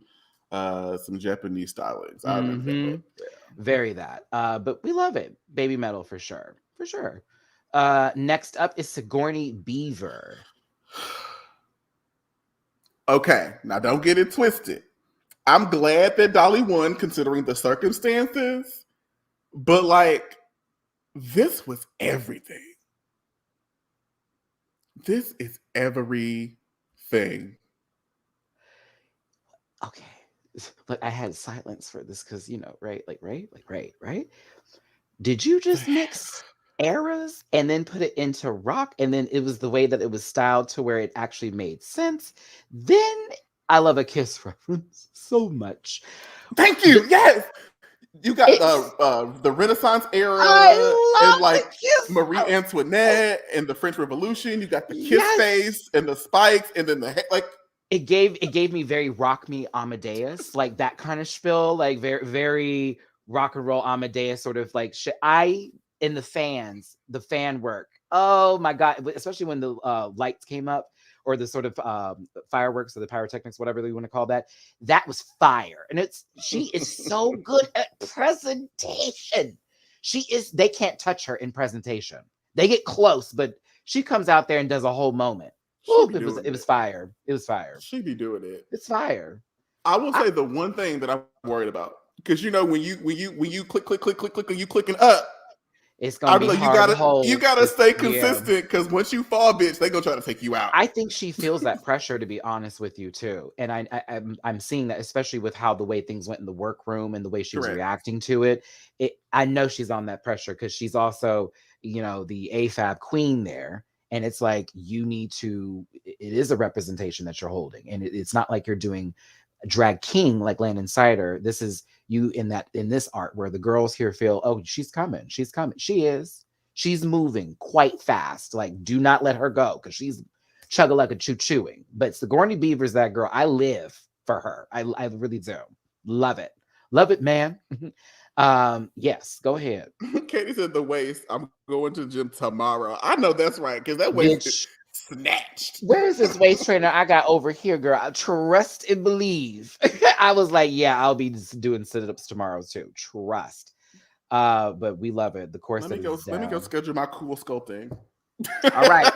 some Japanese stylings. I remember that book. Yeah. Very that. But we love it. Baby metal for sure. For sure. Next up is Sigourney Beaver. Okay, now don't get it twisted. I'm glad that Dolly won considering the circumstances, but like, this was everything. This is everything. Okay. But I had silence for this because, right? Right? Did you just mix eras and then put it into rock, and then it was the way that it was styled to where it actually made sense? Then I love a Kiss reference so much. Thank you. Yes. You got the Renaissance era and like Marie Antoinette and the French Revolution. You got the Kiss face and the spikes and then the like. It gave me very Rock Me Amadeus, like that kind of spiel, like very very rock and roll Amadeus sort of like shit. In the fan work. Oh my God, especially when the lights came up, or the sort of fireworks or the pyrotechnics, whatever you want to call that. That was fire. And she is so good at presentation. They can't touch her in presentation. They get close, but she comes out there and does a whole moment. Ooh, it was fire. It was fire. She be doing it. It's fire. I will say the one thing that I'm worried about, because when you click and you clicking up, it's gonna be hard to hold. You gotta stay consistent, because once you fall, bitch, they gonna try to take you out. I think she feels that pressure, to be honest with you too, and I'm seeing that, especially with how the way things went in the workroom and the way she was reacting to it. I know she's on that pressure because she's also the AFAB queen there. And it's like, it is a representation that you're holding. And it's not like you're doing drag king like Landon Sider. This is you in this art where the girls here feel, oh, she's coming. She is. She's moving quite fast. Like, do not let her go, because she's chewing. But Sigourney Beaver's that girl. I live for her. I really do. Love it. Love it, man. Yes, go ahead. Katie said the waist. I'm going to the gym tomorrow. I know that's right, because that waist is snatched. Where is this waist trainer I got over here, girl? I trust and believe. I was like, yeah, I'll be doing sit-ups tomorrow too. Trust. But we love it. The course. Let me go schedule my cool sculpting. All right.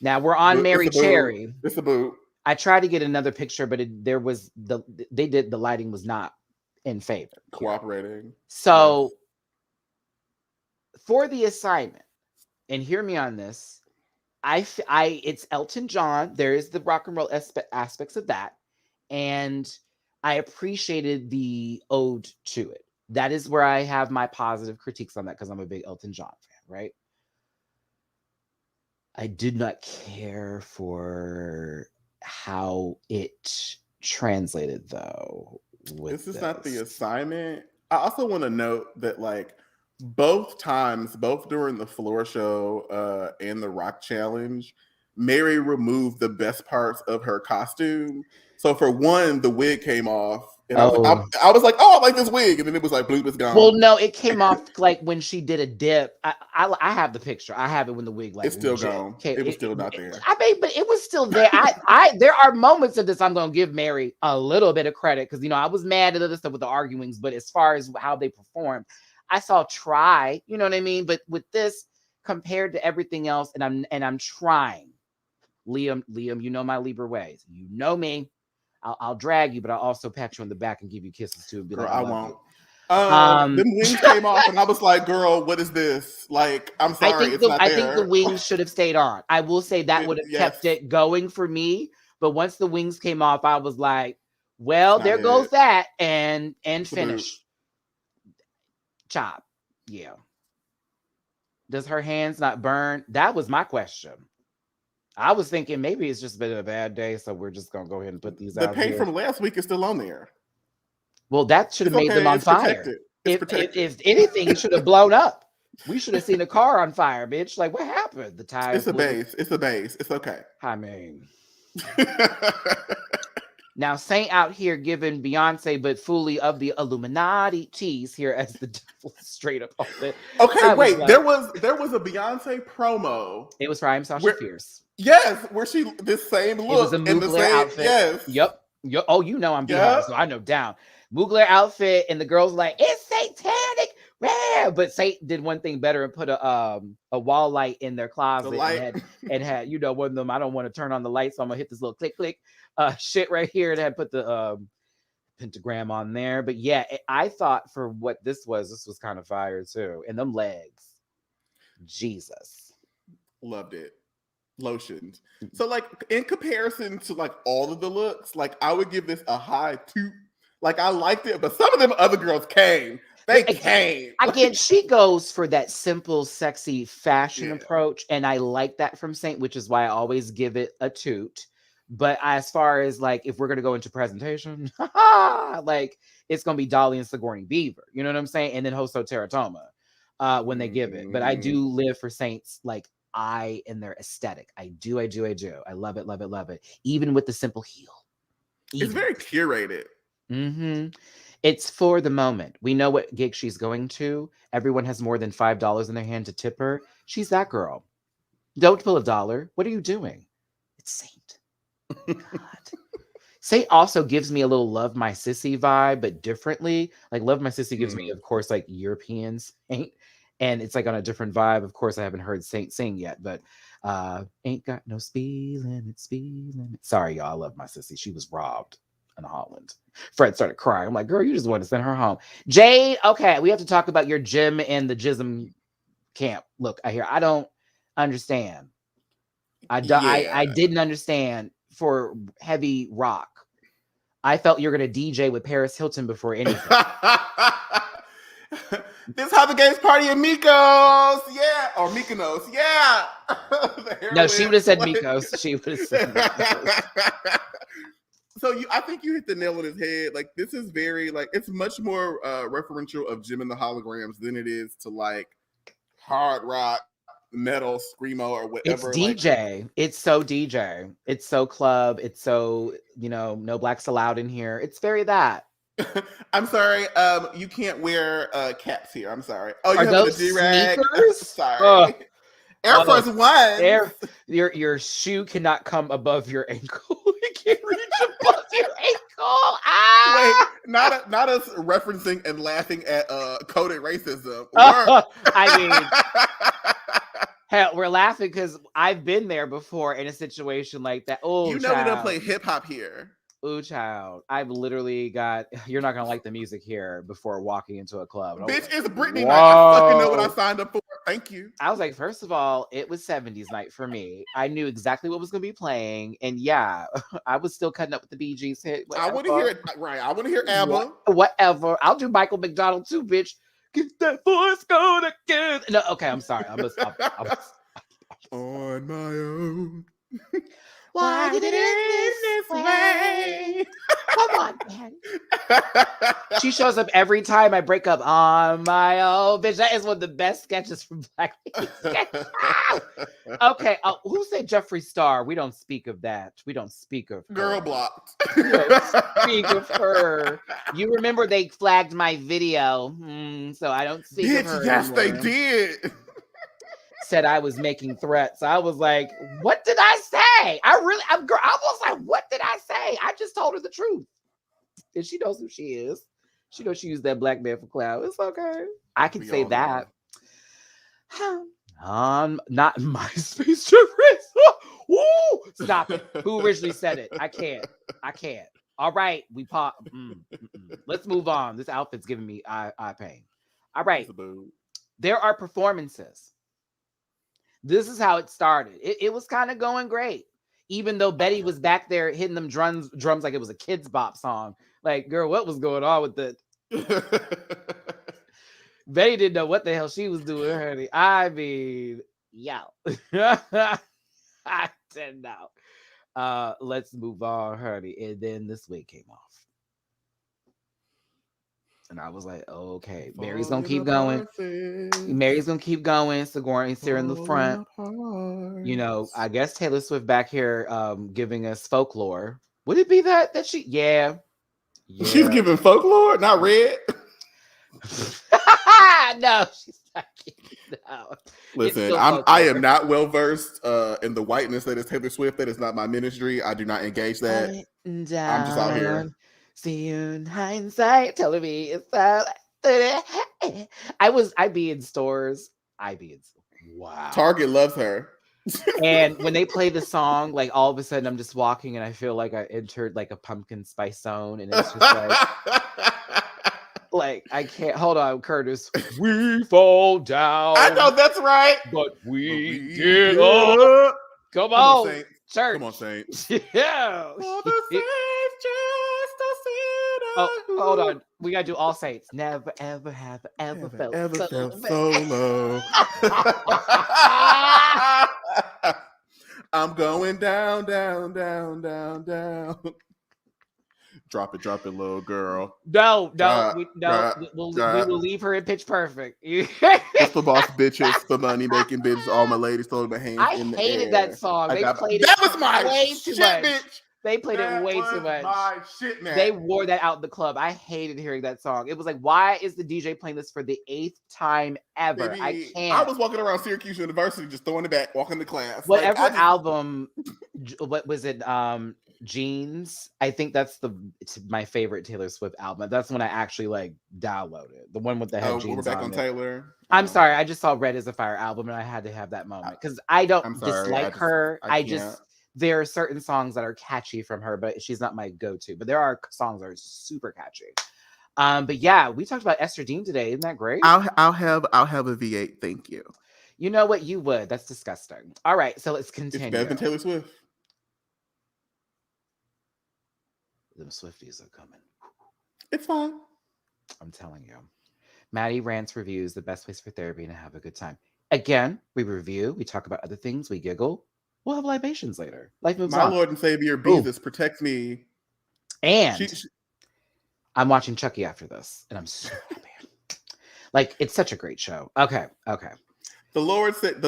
Now we're on Mary Cherry. It's a boot. I tried to get another picture, but the lighting was not in favor, cooperating. So for the assignment, and hear me on this, it's Elton John. There is the rock and roll aspects of that, and I appreciated the ode to it. That is where I have my positive critiques on that, because I'm a big Elton John fan, right? I did not care for how it translated, though. This is not the assignment. I also want to note that, like, both during the floor show and the rock challenge, Mary removed the best parts of her costume. So for one, the wig came off, and I was like, oh, I like this wig, and then it was like, bloop, it's gone. Well, no, it came off like when she did a dip. I have the picture. I have it when the wig it's still gone. It was still not there. I mean, but it was still there. There are moments of this I'm gonna give Mary a little bit of credit, because I was mad at other stuff with the arguings, but as far as how they performed, I saw try. You know what I mean? But with this, compared to everything else, and I'm trying. Liam, you know my Libra ways. You know me. I'll drag you, but I'll also pat you on the back and give you kisses too. And be girl, like, I won't. Them wings came off, and I was like, "Girl, what is this?" Like, I'm sorry, I think the wings should have stayed on. I will say that would have kept it going for me. But once the wings came off, I was like, "Well, there goes that," and finish. Chop, yeah. Does her hands not burn? That was my question. I was thinking maybe it's just been a bad day, so we're just gonna go ahead and put these out. The paint from last week is still on there. Well, that should have made them on fire. If anything, it should have blown up. We should have seen a car on fire, bitch. Like, what happened? The tires. It's a base. It's a base. It's okay. I mean, Now, Saint out here giving Beyonce, but fully of the Illuminati tease here as the devil straight up on it. Okay, wait. There was a Beyonce promo. It was for I Am Sasha Fierce. Yes, where she this same look. It was a Mugler outfit. Yes. Yep. Oh, you know I'm behind, so I know down. Mugler outfit, and the girls like, it's satanic. Yeah, but Saint did one thing better and put a wall light in their closet and had one of them. I don't want to turn on the light, so I'm gonna hit this little click shit right here. It had put the pentagram on there. But yeah, I thought for what this was kind of fire too. And them legs, Jesus, loved it. Lotions. So like in comparison to like all of the looks, like I would give this a high 2. Like I liked it, but some of them other girls came. They came. Again, she goes for that simple, sexy fashion approach. And I like that from Saint, which is why I always give it a toot. But as far as like, if we're going to go into presentation, like it's going to be Dolly and Sigourney Beaver. You know what I'm saying? And then Hoso Teratoma when they give it. But I do live for Saint's like eye and their aesthetic. I do. I love it. Even with the simple heel. It's very curated. It's for the moment. We know what gig she's going to. Everyone has more than $5 in their hand to tip her. She's that girl. Don't pull $1. What are you doing? It's Saint. God. Saint also gives me a little Love My Sissy vibe, but differently. Like Love My Sissy gives me, of course, like European Saint. And it's like on a different vibe. Of course, I haven't heard Saint sing yet, but ain't got no speed limit. Sorry, y'all. I love my sissy. She was robbed in Holland. Fred started crying. I'm like, girl, you just want to send her home. Jade, okay, we have to talk about your gym and the Jism camp. Look, I don't understand. I didn't understand for heavy rock. I felt you're going to DJ with Paris Hilton before anything. This how the gays party in Mykonos, or Mykonos, No, she would have said Mykonos. She would have said Mykonos. So I think you hit the nail on his head. Like this is very like it's much more referential of Jim and the Holograms than it is to like hard rock, metal, screamo, or whatever. It's DJ. It's so DJ. It's so club. It's so no blacks allowed in here. It's very that. I'm sorry. You can't wear caps here. I'm sorry. Oh, you Are have those the G-rag. Sorry. Air Force One. Your shoe cannot come above your ankle. It can't reach above your ankle. Wait, not us referencing and laughing at coded racism. I mean, hell, we're laughing because I've been there before in a situation like that. Oh, we don't play hip hop here. Ooh, child. I've literally you're not going to like the music here before walking into a club. Bitch, it's Britney night. I fucking know what I signed up for. Thank you. I was like, first of all, it was 70s night for me. I knew exactly what was going to be playing. And yeah, I was still cutting up with the Bee Gees hit. I want to hear it. Right. I want to hear ABBA. Whatever. I'll do Michael McDonald too, bitch. Get that voice going again. No, okay, I'm sorry. I was on my own. Why did it end this way? Come on, man. She shows up every time I break up on my own. Bitch, that is one of the best sketches from Black Sketch. Okay, who said Jeffree Star? We don't speak of that. We don't speak of her. Girl blocked. We don't speak of her. You remember they flagged my video, so I don't speak of her yes, anymore. They did. Said I was making threats. I was like, what did I say? I was like, what did I say? I just told her the truth. And she knows who she is. She knows she used that black man for clout. It's okay. I can say that. Not MySpace Stop it. Who originally said it? I can't. All right. We pop. Let's move on. This outfit's giving me eye pain. All right. There are performances. This is how it started. It was kind of going great. Even though Betty was back there hitting them drums like it was a Kids Bop song. Like, girl, what was going on with it? Betty didn't know what the hell she was doing, honey. I mean, yo. I didn't know. Let's move on, honey. And then this wig came off. And I was like, okay, Mary's gonna Falling keep going. apart, sis. Mary's gonna keep going. Sigourney's here in the front. Falling You know, apart. I guess Taylor Swift back here giving us folklore. Would it be that she? Yeah. She's giving folklore, not red. No, she's not kidding. No. Listen, I am not well versed in the whiteness that is Taylor Swift. That is not my ministry. I do not engage that. I'm just out here. See you in hindsight, telling me it's all. I'd be in stores. Wow. Target loves her. And when they play the song, like all of a sudden I'm just walking and I feel like I entered like a pumpkin spice zone, and it's just like I can't hold on, Curtis. We fall down. I know that's right. But we get up. Come on, Saints. church. Come on, Saints. Yeah. Oh, hold on. We gotta do all saints. Never, ever, have ever felt so low. I'm going down, down, down, down, down. Drop it, little girl. No. We will leave her in Pitch Perfect. It's for boss bitches, for money making bitches, all my ladies throwing my hands in the air. I hated that song. That was my way too much. Bitch. They played it way too much. My shit, man. They wore that out in the club. I hated hearing that song. It was like, why is the DJ playing this for the 8th time ever? Baby, I can't. I was walking around Syracuse University just throwing it back, walking to class. Whatever album, what was it? Jeans. I think that's my favorite Taylor Swift album. That's when I actually like downloaded the one with the head jeans. We're back on Taylor. I'm sorry. I just saw Red as a Fire album and I had to have that moment because I don't dislike her. There are certain songs that are catchy from her, but she's not my go-to. But there are songs that are super catchy. But yeah, we talked about Esther Dean today. Isn't that great? I'll have a V8. Thank you. You know what? You would. That's disgusting. All right, so let's continue. It's better than Taylor Swift. Them Swifties are coming. It's fine. I'm telling you. Matty Rants reviews the best place for therapy and to have a good time. Again, we review. We talk about other things. We giggle. We'll have libations later. Life moves on. My Lord and Savior, Jesus, protect me. And I'm watching Chucky after this, and I'm so happy. Like, it's such a great show. Okay. The Lord said,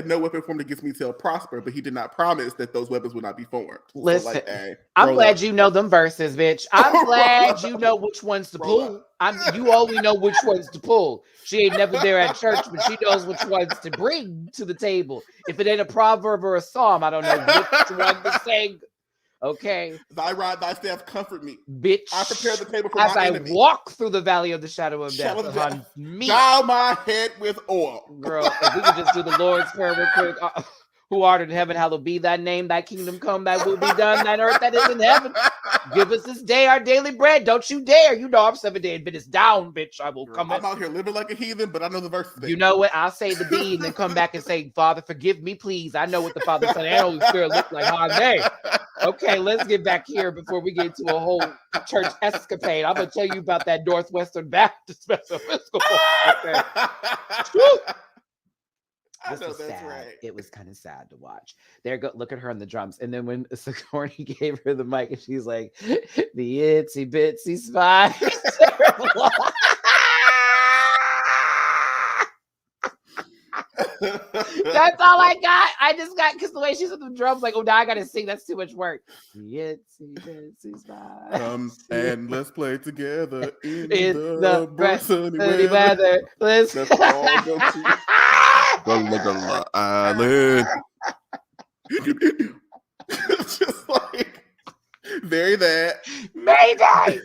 no weapon formed against me shall prosper, but he did not promise that those weapons would not be formed. Listen, I'm glad you know them verses, bitch. I'm glad you know which ones to pull. You only know which ones to pull. She ain't never there at church, but she knows which ones to bring to the table. If it ain't a proverb or a psalm, I don't know which one to sing. Okay. Thy rod, thy staff, comfort me. Bitch. I prepare the table for as my I enemy. walk through the valley of the shadow of death upon me. Dial my head with oil. Girl, if we could just do the Lord's Prayer real quick. Who art in heaven, hallowed be thy name, thy kingdom come, thy will be done, thine earth that is in heaven. Give us this day our daily bread. Don't you dare. You know I'm 7 days, but it's down, bitch. I will come I'm out here living like a heathen, but I know the verses. You know what? I'll say the B and then come back and say, Father, forgive me, please. I know what the Father, Son, and Holy Spirit look like. Okay, let's get back here before we get into a whole church escapade. I'm going to tell you about that Northwestern Baptist Episcopal. Okay. This was sad. Right. It was kind of sad to watch. Look at her on the drums. And then when Sigourney gave her the mic and she's like, the itsy bitsy spy. That's all I got. I just got, because the way she's on the drums, like, oh, now I got to sing. That's too much work. The itsy bitsy spy. Come and let's play together in the sunny weather. Let's all go to the island. Just like very that Mayday.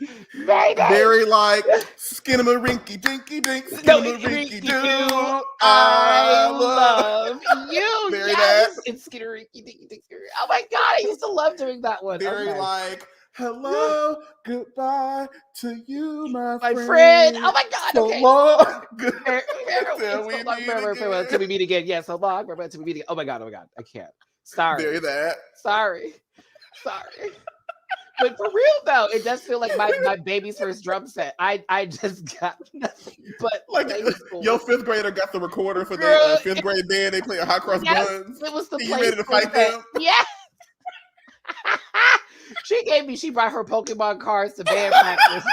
Very like skinnamarink dinky dink skinnamarink doo. I love you. Very yes. It's skinnamarink dinky dink. Oh my god, I used to love doing that one. Very like hello, goodbye to you, my friend. Oh my god. So okay. long. Till we meet again. Yes, so long. Till we meet again. Oh my god. I can't. Sorry. Very that. Sorry. But for real though, it does feel like my baby's first drum set. I just got nothing but like your 5th grader got the recorder for their 5th grade band. They play a Hot Cross Buns. It was the you ready to fight them? Yeah. She brought her Pokemon cards to band practice.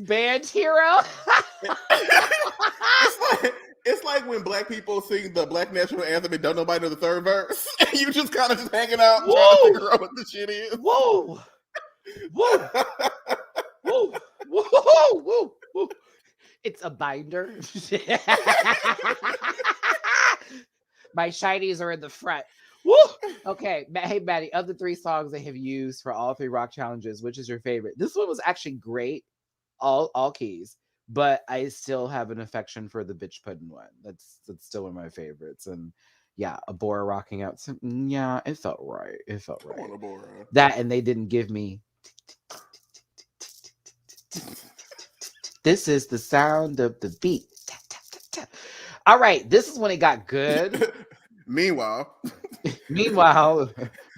band hero. It's like when black people sing the black national anthem and don't nobody know the third verse. And you just kind of just hanging out trying to figure out what the shit is. Whoa. Whoa. Whoa. Whoa. Whoa. Whoa. It's a binder. My shinies are in the front. Woo! Okay. Hey, Matty, of the 3 songs they have used for all 3 rock challenges, which is your favorite? This one was actually great. All keys. But I still have an affection for the bitch pudding one. That's still one of my favorites. And yeah, Abora rocking out. Yeah, it felt right. It felt right. Come on, Abora. That, and they didn't give me. This is the sound of the beat. All right, this is when it got good. Meanwhile,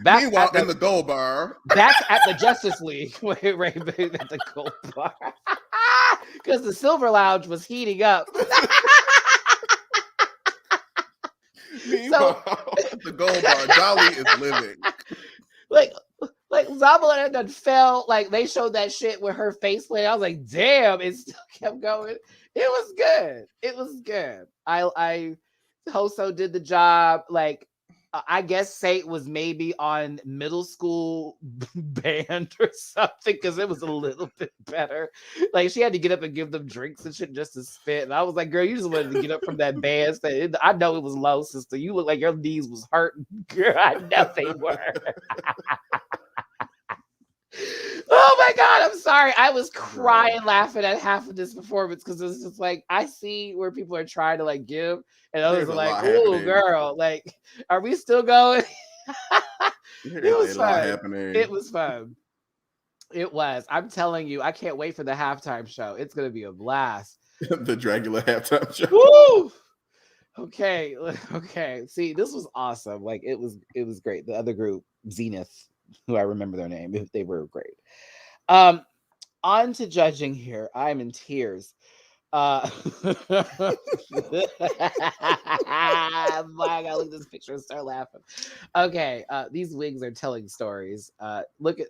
back in the gold bar. Back at the Justice League. Wait, at the gold bar. Because the Silver Lounge was heating up. Meanwhile, the gold bar, Dolly is living. Like Zabaleta done fell. Like they showed that shit with her face plate. I was like, damn, it still kept going. It was good. It was good. I Hoso did the job. Like I guess Saint was maybe on middle school band or something because it was a little bit better. Like she had to get up and give them drinks and shit just to spit. And I was like, girl, you just wanted to get up from that band. I know it was low, sister. You look like your knees was hurting. Girl, I know they were. Oh my God, I'm sorry. I was crying laughing at half of this performance because it's just like I see where people are trying to like give and others are like, "Ooh, girl, like, are we still going?" It was fun. It was fun. It was. I'm telling you, I can't wait for the halftime show. It's gonna be a blast. The Dragula halftime show. Woo! Okay. See, this was awesome. Like it was great. The other group, Zenith, who I remember their name, they were great. On to judging here. I'm in tears. My God, look at this picture and start laughing. Okay, these wigs are telling stories. Look at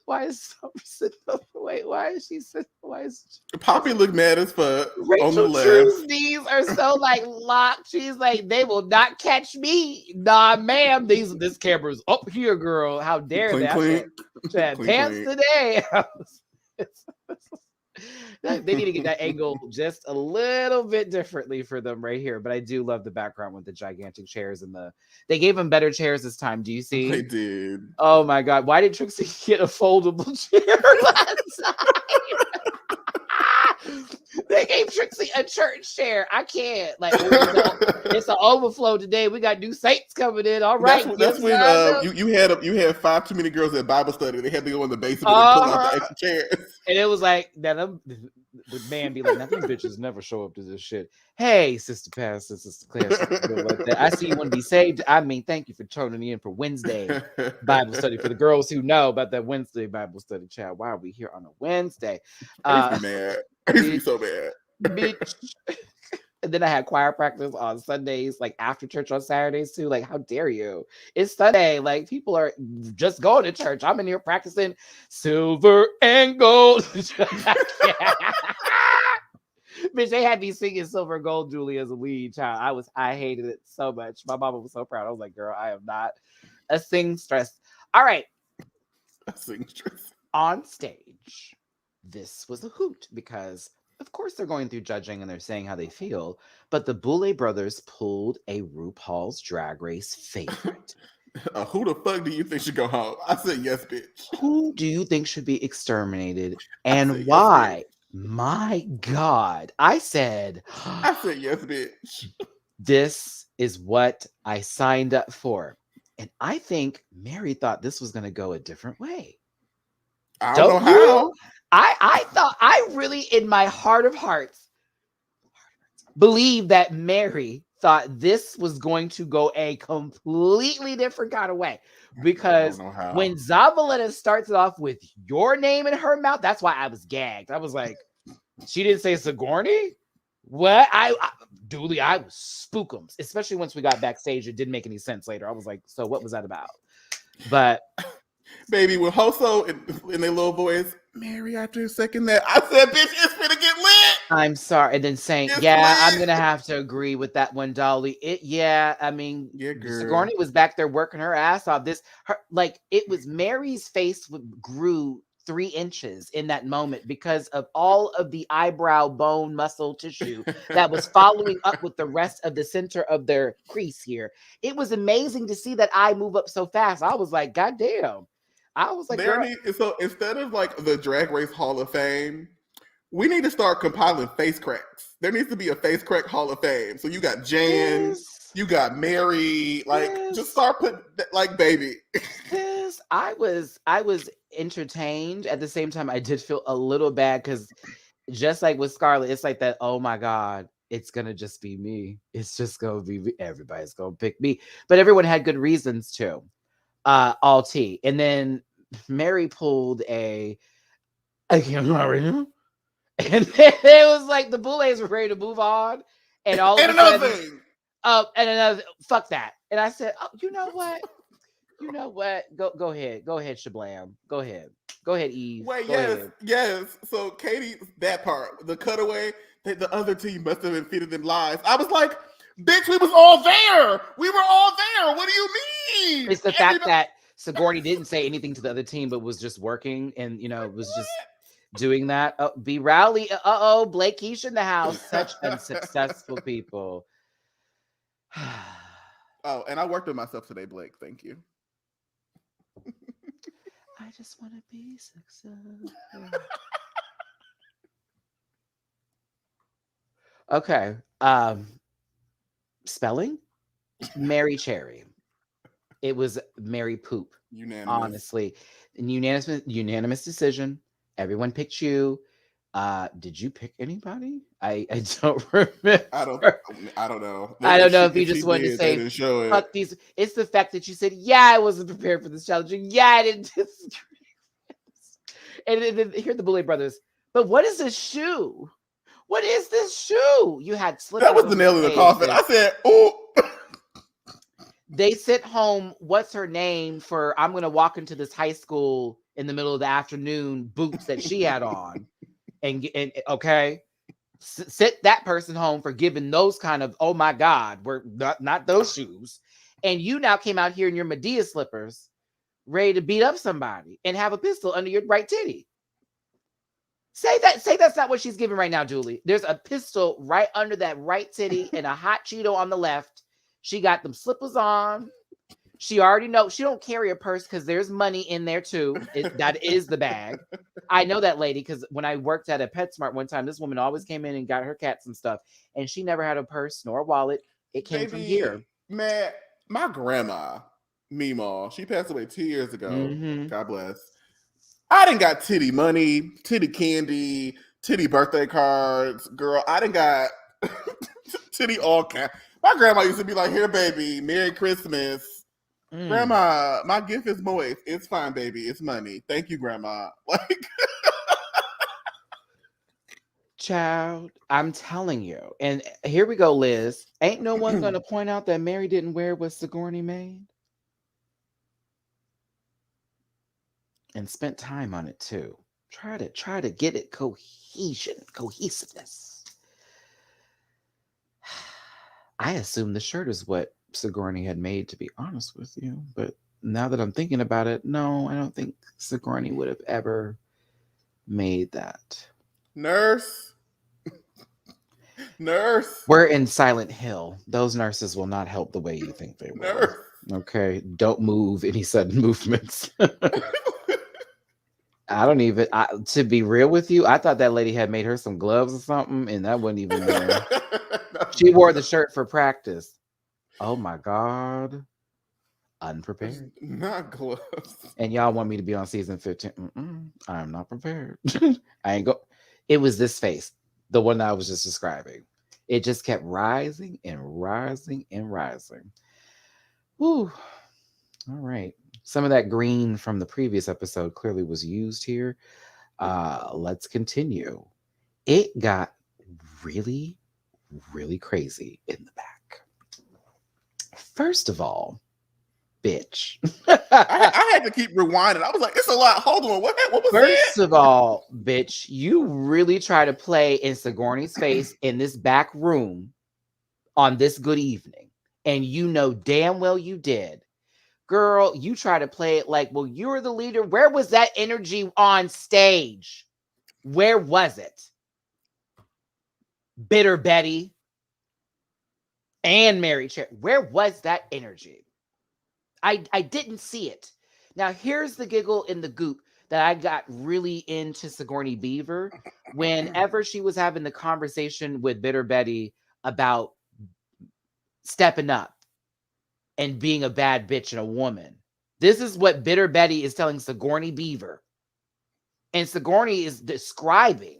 why is Summer sitting up? Wait, why is she sitting? Why is Poppy look mad as fuck? Rachel on the left. True's knees are so like locked. She's like, they will not catch me. Nah, ma'am. This camera's up here, girl. How dare they? She had pants today. They need to get that angle just a little bit differently for them right here. But I do love the background with the gigantic chairs and they gave them better chairs this time. Do you see? They did. Oh my God. Why did Trixie get a foldable chair last time? They gave Trixie a church chair. I can't. Like it's an overflow today. We got new saints coming in. All right. That's when you had 5 too many girls at Bible study. They had to go in the basement and pull out the extra chairs. And it was like the man be like, "Now these bitches never show up to this shit." Hey, Sister Pastor, Sister Claire, I see you want to be saved. I mean, thank you for tuning in for Wednesday Bible study. For the girls who know about that Wednesday Bible study, child, why are we here on a Wednesday? Mad. I used to be so bad. Bitch. And then I had choir practice on Sundays, like after church on Saturdays too. Like, how dare you? It's Sunday. Like, people are just going to church. I'm in here practicing silver and gold. Bitch, they had me singing Silver and Gold, Julie, as a lead child. I hated it so much. My mama was so proud. I was like, girl, I am not a singstress. All right. A singstress. On stage, this was a hoot because of course they're going through judging and they're saying how they feel, but the Boulay brothers pulled a RuPaul's Drag Race favorite. Who the fuck do you think should go home? I said yes, bitch. Who do you think should be exterminated and why? Yes, my God. I said yes, bitch. This is what I signed up for. And I think Mary thought this was going to go a different way. I don't know how. I thought, I really, in my heart of hearts, believe that Mary thought this was going to go a completely different kind of way. Because when Zabaleta starts it off with your name in her mouth, that's why I was gagged. I was like, she didn't say Sigourney? What? Dooley, I was spookums, especially once we got backstage. It didn't make any sense later. I was like, so what was that about? But baby, with Hoso in their little voice, Mary, after a second that I said, bitch, it's finna get lit. I'm sorry. And then saying, It's yeah, I'm lit. going to have to agree with that one, Dolly. I mean, Yeah, girl. Sigourney was back there working her ass off. It was Mary's face grew 3 inches in that moment because of all of the eyebrow bone muscle tissue that was following up with the rest of the center of their crease here. It was amazing to see that eye move up so fast. I was like, God damn. I was like, girl. So instead of like the Drag Race Hall of Fame, we need to start compiling face cracks. There needs to be a face crack Hall of Fame. So you got Jan, Yes. you got Mary, like just Yes. start putting like baby. Yes, I was entertained. At the same time, I did feel a little bad because just like with Scarlett, it's like that, oh my God, it's gonna just be me. It's just gonna be me. Everybody's gonna pick me. But everyone had good reasons to. All tea. And then Mary pulled I can't remember. And then it was like the Boulets were ready to move on. And all of And a another sudden, thing. and another fuck that. And I said, oh, you know what? You know what? Go ahead. Go ahead, Shablam. Go ahead. Go ahead, Eve. Wait, Go ahead. yes. So Katie, that part, the cutaway, that the other team must have been feeding them lies. I was like, bitch, we was all there. We were all there. What do you mean? It's the fact that Sigourney didn't say anything to the other team, but was just working and was just doing that. Oh, be rowdy. Blake Keisha in the house. Such unsuccessful people. Oh, and I worked with myself today, Blake. Thank you. I just want to be successful. Okay. Spelling? Mary Cherry. It was Mary Poop. Unanimous. Honestly. Unanimous decision. Everyone picked you. Did you pick anybody? I don't remember. I don't know. I don't know if you just wanted to say they didn't show fuck these. It's the fact that you said, yeah, I wasn't prepared for this challenge. Yeah, I didn't disagree. And then here are the Bullet brothers. But what is this shoe? What is this shoe? You had slippers. That was the nail in the coffin. I said, oh. They sent home, what's her name, for I'm going to walk into this high school in the middle of the afternoon boots that she had on. And okay, sent that person home for giving those kind of, oh my God, we're not those shoes. And you now came out here in your Medea slippers, ready to beat up somebody and have a pistol under your right titty. Say that's not what she's giving right now, Julie. There's a pistol right under that right titty and a hot Cheeto on the left. She got them slippers on. She already knows she don't carry a purse because there's money in there too. That is the bag. I know that lady because when I worked at a PetSmart one time, this woman always came in and got her cats and stuff, and she never had a purse nor a wallet. It came from here. Man, my grandma, Meemaw, she passed away 2 years ago. Mm-hmm. God bless. I didn't got titty money, titty candy, titty birthday cards. Girl, I didn't got titty all cash. My grandma used to be like, here, baby, Merry Christmas. Grandma, my gift is moist. It's fine, baby. It's money. Thank you, Grandma. Like, child, I'm telling you. And here we go, Liz. Ain't no one going to point out that Mary didn't wear what Sigourney made? And spent time on it too. Try to get it cohesiveness. I assume the shirt is what Sigourney had made, to be honest with you. But now that I'm thinking about it, no, I don't think Sigourney would have ever made that. Nurse. We're in Silent Hill. Those nurses will not help the way you think they will. Nurse. Okay, don't move any sudden movements. To be real with you, I thought that lady had made her some gloves or something, and that wasn't even there. She wore the shirt for practice. Oh my God. Unprepared. Not gloves. And y'all want me to be on season 15. I'm not prepared. I ain't go. It was this face, the one that I was just describing. It just kept rising and rising and rising. Whew. All right. Some of that green from the previous episode clearly was used here. Let's continue. It got really, really crazy in the back. First of all, bitch. I had to keep rewinding. I was like, it's a lot. Hold on. What was First that? of all, bitch, you really try to play in Sigourney's face in this back room on this good evening. And you know damn well you did. Girl, you try to play it like, well, you're the leader. Where was that energy on stage? Where was it? Bitter Betty and Mary Cherry. Where was that energy? I didn't see it. Now, here's the giggle in the goop that I got really into Sigourney Beaver. Whenever she was having the conversation with Bitter Betty about stepping up and being a bad bitch and a woman. This is what Bitter Betty is telling Sigourney Beaver. And Sigourney is describing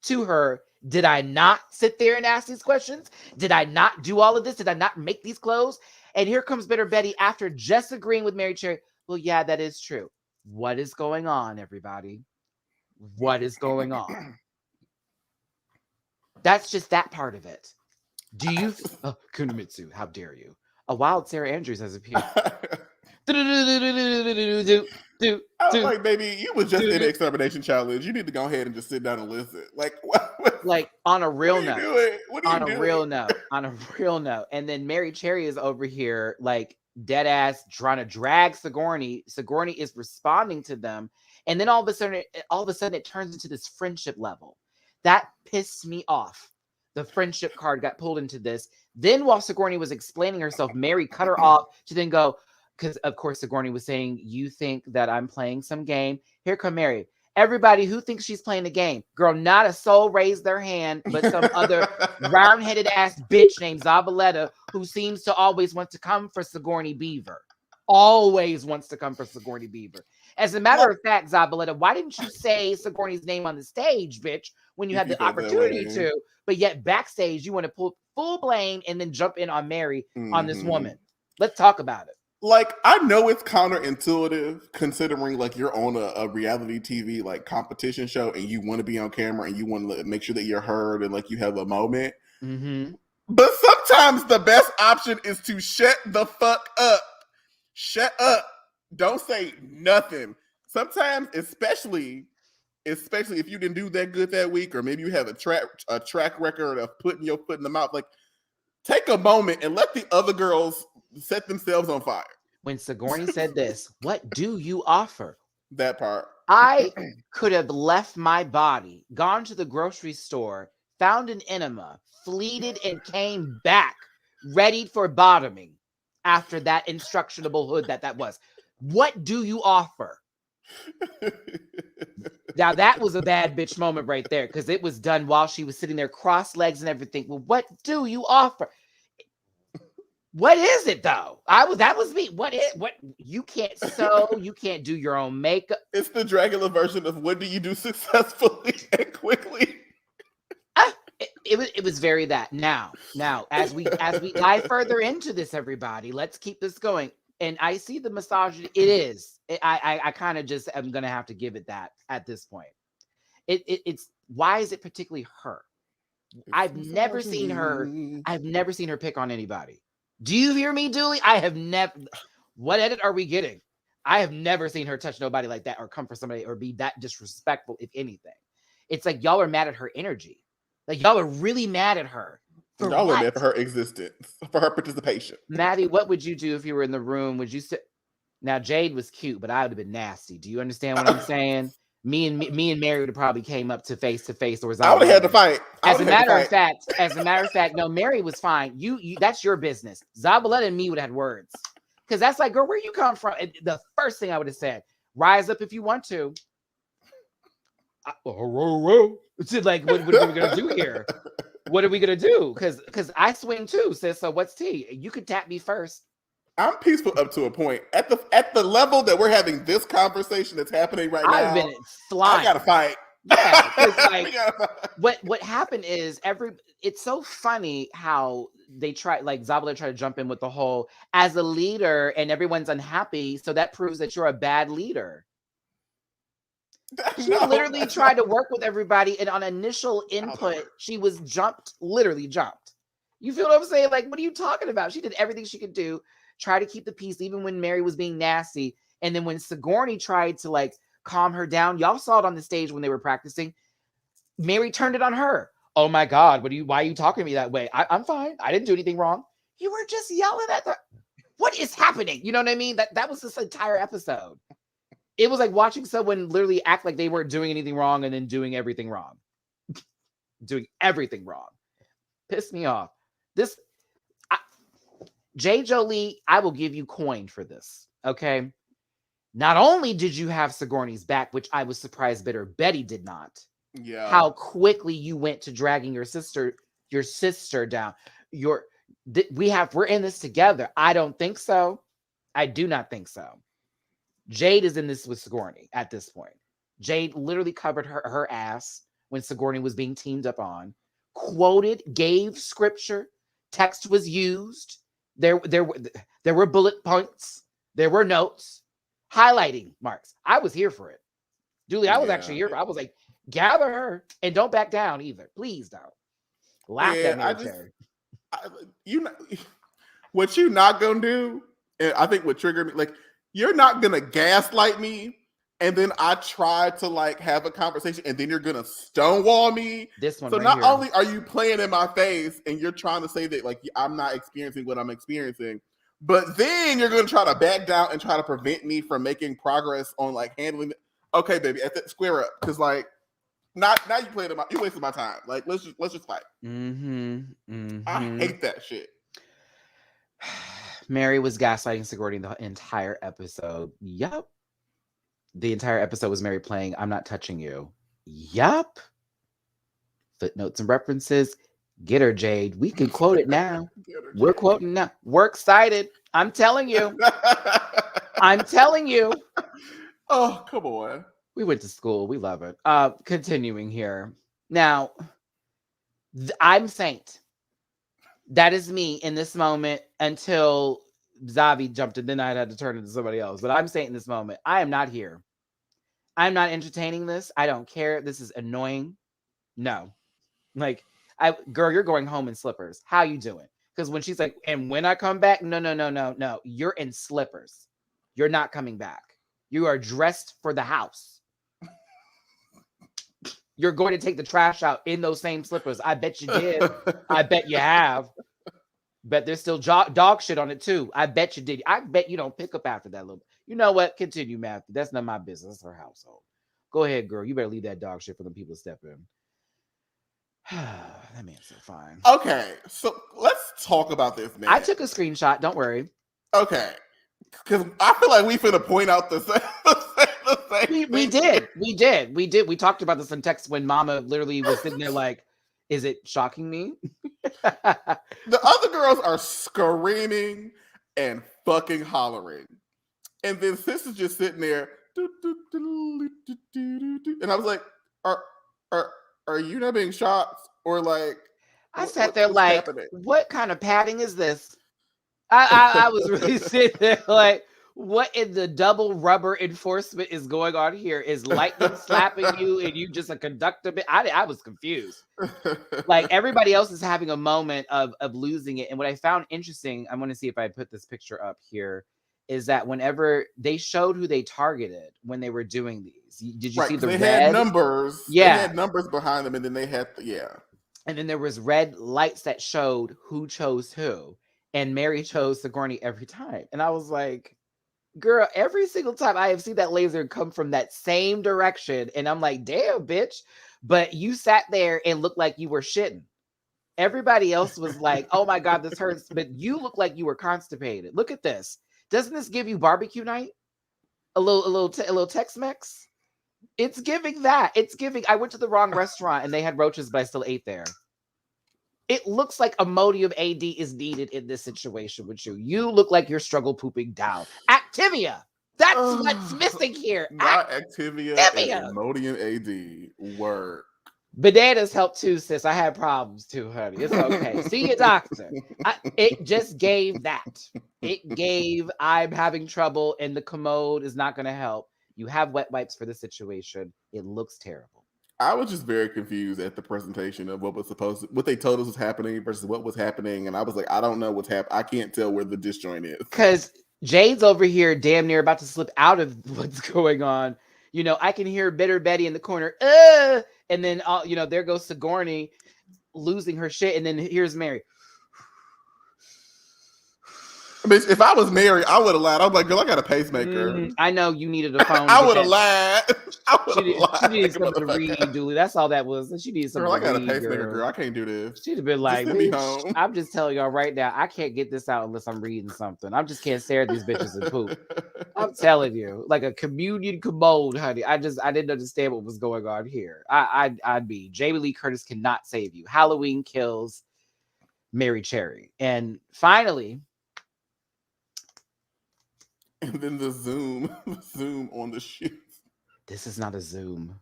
to her, did I not sit there and ask these questions? Did I not do all of this? Did I not make these clothes? And here comes Bitter Betty after just agreeing with Mary Cherry. Well, yeah, that is true. What is going on, everybody? What is going on? That's just that part of it. Do you... Kunimitsu, how dare you? A wild Sarah Andrews has appeared. I was like, baby, you was just in the extermination challenge. You need to go ahead and just sit down and listen. Like, what? Like on a real note. What are you doing? On a real note. And then Mary Cherry is over here, like dead ass, trying to drag Sigourney. Sigourney is responding to them, and then all of a sudden, it turns into this friendship level. That pissed me off. The friendship card got pulled into this. Then while Sigourney was explaining herself, Mary cut her off to then go, because of course Sigourney was saying, you think that I'm playing some game? Here come Mary. Everybody who thinks she's playing a game. Girl, not a soul raised their hand, but some other round-headed ass bitch named Zabaleta who seems to always want to come for Sigourney Beaver. Always wants to come for Sigourney Beaver. As a matter of fact, Zabaleta, why didn't you say Sigourney's name on the stage, bitch, when you had the opportunity to? But yet backstage, you want to pull full blame and then jump in on Mary on this woman. Let's talk about it. Like, I know it's counterintuitive considering like you're on a reality TV like competition show and you want to be on camera and you want to make sure that you're heard and like you have a moment. But sometimes the best option is to shut the fuck up. Shut up. Don't say nothing. Sometimes, especially if you didn't do that good that week, or maybe you have a track record of putting your foot in the mouth, like take a moment and let the other girls set themselves on fire. When Sigourney said this, what do you offer? That part. I could have left my body, gone to the grocery store, found an enema, fleeted, and came back ready for bottoming after that instructionable hood that was. What do you offer? Now, that was a bad bitch moment right there, because it was done while she was sitting there cross legs and everything. Well, what do you offer? What is it though? That was me. What you can't sew, you can't do your own makeup. It's the Dragula version of what do you do successfully and quickly. It was very that. Now as we dive further into this, everybody, let's keep this going. And I see the misogyny. It is. I kind of just am gonna have to give it that at this point. It's why is it particularly her? I've never seen her pick on anybody. Do you hear me, Dooley? I have never. What edit are we getting? I have never seen her touch nobody like that or come for somebody or be that disrespectful, if anything. It's like y'all are mad at her energy. Like y'all are really mad at her. Y'all are mad for her existence, for her participation. Matty, what would you do if you were in the room? Would you sit? Now Jade was cute, but I would have been nasty. Do you understand what I'm saying? Me and Mary would have probably came up to face, or I would have had to fight. As a matter of fact, no, Mary was fine. You that's your business. Zabaleta and me would have had words, because that's like, girl, where you come from? The first thing I would have said, rise up if you want to. Like, what are we gonna do here? What are we gonna do? Because I swing too, sis. So what's tea? You could tap me first. I'm peaceful up to a point. At the level that we're having this conversation that's happening right now, I've been flying. I gotta fight. Yeah, like, what happened is it's so funny how they try, like Zabaleta tried to jump in with the whole as a leader and everyone's unhappy, so that proves that you're a bad leader. She literally tried to work with everybody, and on initial input, she was literally jumped. You feel what I'm saying? Like, what are you talking about? She did everything she could do, try to keep the peace, even when Mary was being nasty. And then when Sigourney tried to like calm her down, y'all saw it on the stage when they were practicing. Mary turned it on her. Oh my God, why are you talking to me that way? I'm fine. I didn't do anything wrong. You were just yelling at the. What is happening? You know what I mean? That was this entire episode. It was like watching someone literally act like they weren't doing anything wrong and then doing everything wrong. Doing everything wrong. Pissed me off. J. Jolie, I will give you coin for this. Okay. Not only did you have Sigourney's back, which I was surprised bitter Betty did not. Yeah. How quickly you went to dragging your sister down. We're in this together. I don't think so. I do not think so. Jade is in this with Sigourney at this point. Jade literally covered her ass when Sigourney was being teamed up on, quoted, gave scripture, text was used. There were bullet points. There were notes, highlighting marks. I was here for it. Julie, I was actually here. I was like, gather her and don't back down either. Please don't. Laugh at military. What you not gonna do, and I think what triggered me, like, you're not gonna gaslight me, and then I try to like have a conversation, and then you're gonna stonewall me. This one. So right not here. only are you playing in my face, and you're trying to say that like I'm not experiencing what I'm experiencing, but then you're gonna try to back down and try to prevent me from making progress on like handling it. Okay, baby, square up, because like. Now you played you wasted my time. Like let's just fight. I hate that shit. Mary was gaslighting Sigourney the entire episode. Yup. The entire episode was Mary playing I'm not touching you. Yup. Footnotes and references. Get her, Jade. We can quote it now. We're quoting now. We're excited. I'm telling you. I'm telling you. Oh, come on. We went to school. We love it. Continuing here. Now, I'm Saint. That is me in this moment until Zabi jumped in. Then I had to turn into somebody else. But I'm Saint in this moment. I am not here. I'm not entertaining this. I don't care. This is annoying. No. Like, girl, you're going home in slippers. How you doing? Because when she's like, and when I come back, no. You're in slippers. You're not coming back. You are dressed for the house. You're going to take the trash out in those same slippers. I bet you did. I bet you have. Bet there's still dog shit on it too. I bet you did. I bet you don't pick up after that little bit. You know what? Continue, Matthew. That's not my business. That's her household. Go ahead, girl. You better leave that dog shit for the people to step in. That man's so fine. Okay, so let's talk about this, man. I took a screenshot. Don't worry. Okay. Because I feel like we finna point out the same we did. We talked about this in text when Mama literally was sitting there like, is it shocking me? The other girls are screaming and fucking hollering. And then Sis is just sitting there. And I was like, are you not being shocked? Or like, I sat there like, happening? What kind of padding is this? I was really sitting there like, what in the double rubber enforcement is going on here? Is lightning slapping you and you just a conductor? I was confused. Like everybody else is having a moment of losing it. And what I found interesting, I want to see if I put this picture up here, is that whenever they showed who they targeted when they were doing these, did you see the they red? Had numbers. Yeah. They had numbers behind them and then they had, And then there was red lights that showed who chose who. And Mary chose Sigourney every time. And I was like, girl, every single time I have seen that laser come from that same direction. And I'm like, damn, bitch. But you sat there and looked like you were shitting. Everybody else was like, oh my God, this hurts. But you look like you were constipated. Look at this. Doesn't this give you barbecue night? A little Tex-Mex? It's giving that. It's giving. I went to the wrong restaurant and they had roaches, but I still ate there. It looks like Imodium AD is needed in this situation with you. You look like you're struggle pooping down. Activia. That's what's missing here. Not Activia and Imodium AD. Word. Bananas help too, sis. I had problems too, honey. It's okay. See your doctor. It just gave that. It gave I'm having trouble and the commode is not going to help. You have wet wipes for the situation. It looks terrible. I was just very confused at the presentation of what they told us was happening versus what was happening. And I was like, I don't know what's happening. I can't tell where the disjoint is. Because Jade's over here damn near about to slip out of what's going on. You know, I can hear Bitter Betty in the corner. And then, there goes Sigourney losing her shit. And then here's Mary. Bitch, if I was Mary, I would have lied. I'm like, girl, I got a pacemaker. I know you needed a phone. I would have lied. She needed something to read, Dooley. That's all that was. She needed something to read. Girl, I got a pacemaker, girl. I can't do this. She'd have been like, send me home. I'm just telling y'all right now, I can't get this out unless I'm reading something. I just can't stare at these bitches and poop. I'm telling you, like a communion commode, honey. I didn't understand what was going on here. I'd be Jamie Lee Curtis cannot save you. Halloween kills Mary Cherry. And finally, and then the zoom on the shoes. This is not a zoom.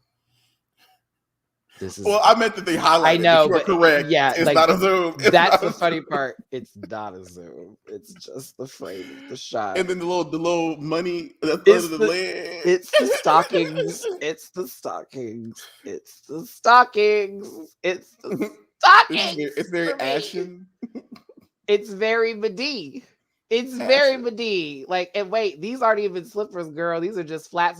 This is. Well, I meant that they highlighted. I know, but correct. Yeah, it's not a zoom. That's the funny part. It's not a zoom. It's just the frame, the shot, and then the little money that's under the leg. It's the stockings. It's the stockings. It's the stockings. It's the stockings. It's very ashen. It's very Medee. It's very Medee. Like, and wait, these aren't even slippers, girl. These are just flats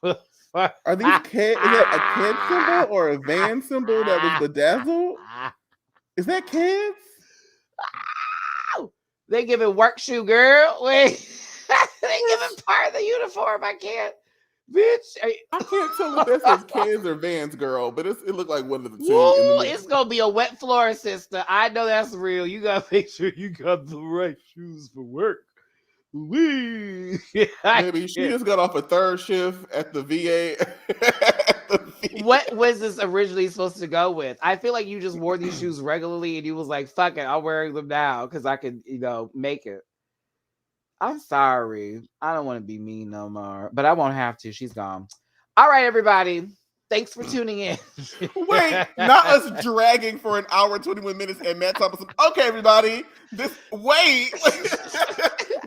with. Are these is that a kid symbol or a van symbol that was bedazzled? Is that kids? They giving work shoe, girl. Wait, they giving part of the uniform. I can't, bitch. I can't tell if this is kids or Vans, girl. But it looked like one of the two. Whoa, it's gonna be a wet floor, sister. I know that's real. You gotta make sure you got the right shoes for work. Maybe she just got off a third shift at the VA. What was this originally supposed to go with? I feel like you just wore these shoes regularly and you was like, fuck it, I'm wearing them now because I can, make it. I'm sorry. I don't want to be mean no more, but I won't have to. She's gone. All right, everybody. Thanks for tuning in. Wait, not us dragging for an hour and 21 minutes and Matt Thompson. Okay, everybody. Wait.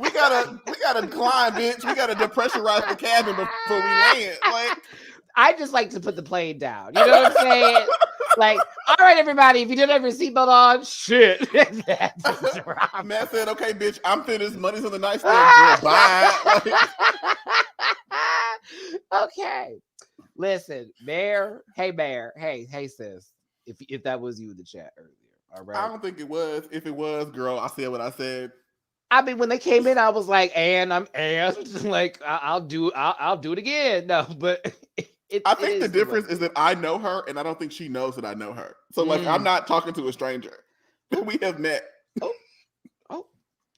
we gotta climb, bitch. We gotta depressurize the cabin before we land. Like, I just like to put the plane down. You know what I'm saying? Like, all right, everybody, if you didn't have your seatbelt on, shit. Matt said, okay, bitch, I'm finished. Money's on the nightstand. Bye. Okay. Listen, Bear. Hey, Bear. Hey, sis. If that was you in the chat earlier. All right. I don't think it was. If it was, girl, I said what I said. I mean, when they came in, I was like, I'll do it again. No, but I think the difference is that I know her and I don't think she knows that I know her. So like, I'm not talking to a stranger. We have met. Oh.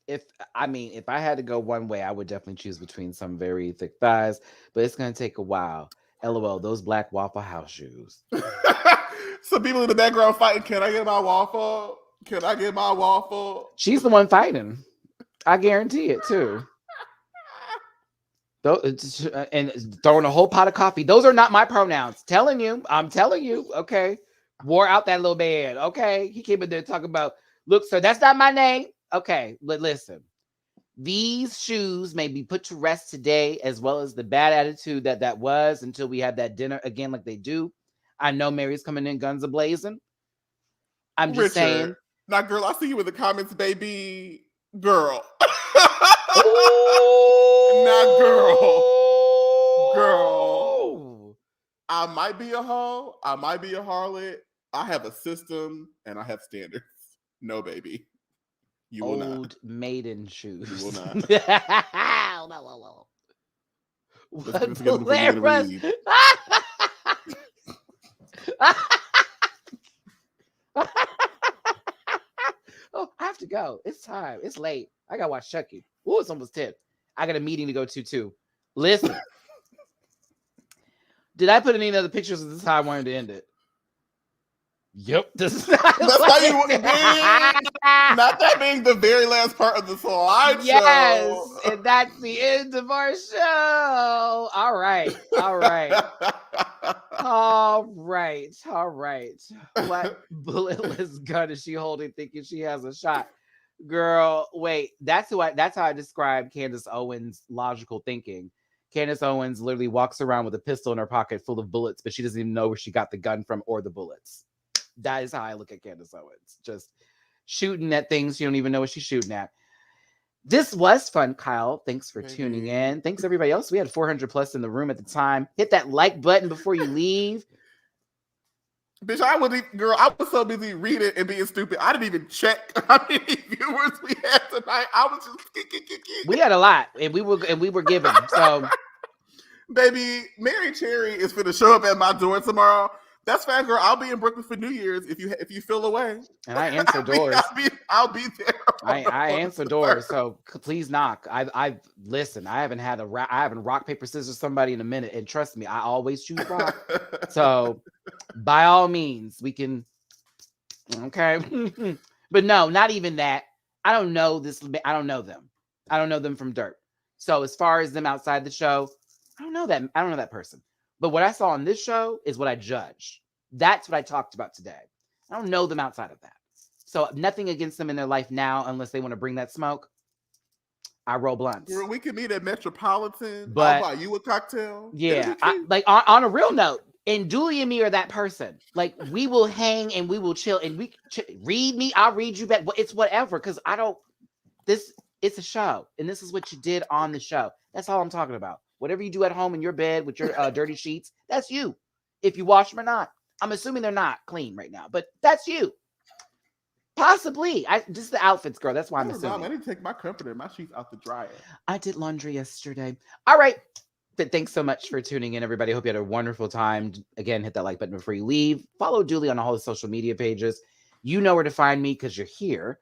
If I had to go one way, I would definitely choose between some very thick thighs, but it's going to take a while. LOL, those black Waffle House shoes. Some people in the background fighting. Can I get my waffle? Can I get my waffle? She's the one fighting. I guarantee it too. And throwing a whole pot of coffee. Those are not my pronouns. I'm telling you. Okay. Wore out that little man. Okay. He came in there talking about, look, sir, that's not my name. Okay. But listen, these shoes may be put to rest today, as well as the bad attitude that was until we have that dinner again, like they do. I know Mary's coming in guns a-blazing. I'm just saying. Now, girl, I see you in the comments, baby. Girl. Oh, girl. I might be a hoe. I might be a harlot. I have a system and I have standards. No, baby. You will not. Old maiden shoes. You will not. No. What Oh, I have to go. It's time. It's late. I gotta watch Chucky. Oh, it's almost 10. I got a meeting to go to too. Listen. Did I put any other pictures of this how I wanted to end it? Yep. That's how you want it. Not that being the very last part of the slideshow. Yes, and that's the end of our show. All right. What bulletless gun is she holding, thinking she has a shot? Girl, wait. That's how I describe Candace Owens' logical thinking. Candace Owens literally walks around with a pistol in her pocket full of bullets, but she doesn't even know where she got the gun from or the bullets. That is how I look at Candace Owens. Just shooting at things she don't even know what she's shooting at. This was fun, Kyle. Thanks for tuning in. Thanks, everybody else. We had 400 plus in the room at the time. Hit that like button before you leave. Bitch, I was so busy reading and being stupid. I didn't even check how many viewers we had tonight. I was just We had a lot, and we were giving them. So, baby, Mary Cherry is finna show up at my door tomorrow. That's fine, girl. I'll be in Brooklyn for New Year's if you feel away. And I answer doors. I'll be there. I answer doors, so please knock. I listen. I haven't rock paper scissors somebody in a minute, and trust me, I always choose rock. So by all means, we can. Okay, but no, not even that. I don't know this. I don't know them. I don't know them from dirt. So as far as them outside the show, I don't know that. I don't know that person. But what I saw on this show is what I judged. That's what I talked about today. I don't know them outside of that. So nothing against them in their life now, unless they want to bring that smoke. I roll blunts. Girl, we can meet at Metropolitan. But I'll buy you a cocktail. Yeah. Like on a real note, and Dooley and me are that person. Like we will hang and we will chill and read me. I'll read you back. It's whatever. Cause it's a show. And this is what you did on the show. That's all I'm talking about. Whatever you do at home in your bed with your dirty sheets, that's you. If you wash them or not. I'm assuming they're not clean right now, but that's you. Possibly. Just the outfits, girl. That's why I'm assuming. I need to take my comforter, my sheets out the dryer. I did laundry yesterday. All right. But thanks so much for tuning in, everybody. Hope you had a wonderful time. Again, hit that like button before you leave. Follow Dooley on all the social media pages. You know where to find me because you're here.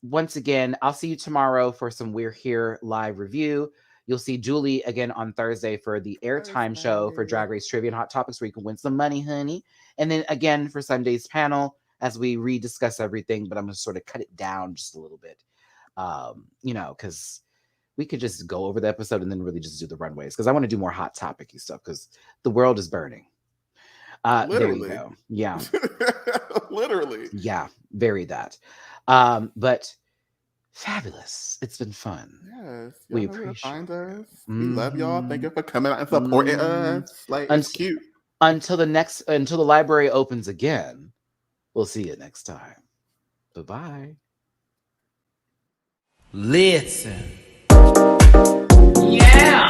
Once again, I'll see you tomorrow for some We're Here live review. You'll see Julie again on Thursday for the airtime show for Drag Race Trivia and Hot Topics where you can win some money, honey. And then again for Sunday's panel as we rediscuss everything, but I'm going to sort of cut it down just a little bit. Because we could just go over the episode and then really just do the runways because I want to do more hot topic-y stuff because the world is burning. There you go. Yeah. Literally. Yeah, very that. But fabulous. It's been fun. Yes. We appreciate find us. We love y'all. Thank you for coming out and supporting us. Like, it's cute. Until the library opens again, we'll see you next time. Bye-bye. Listen. Yeah.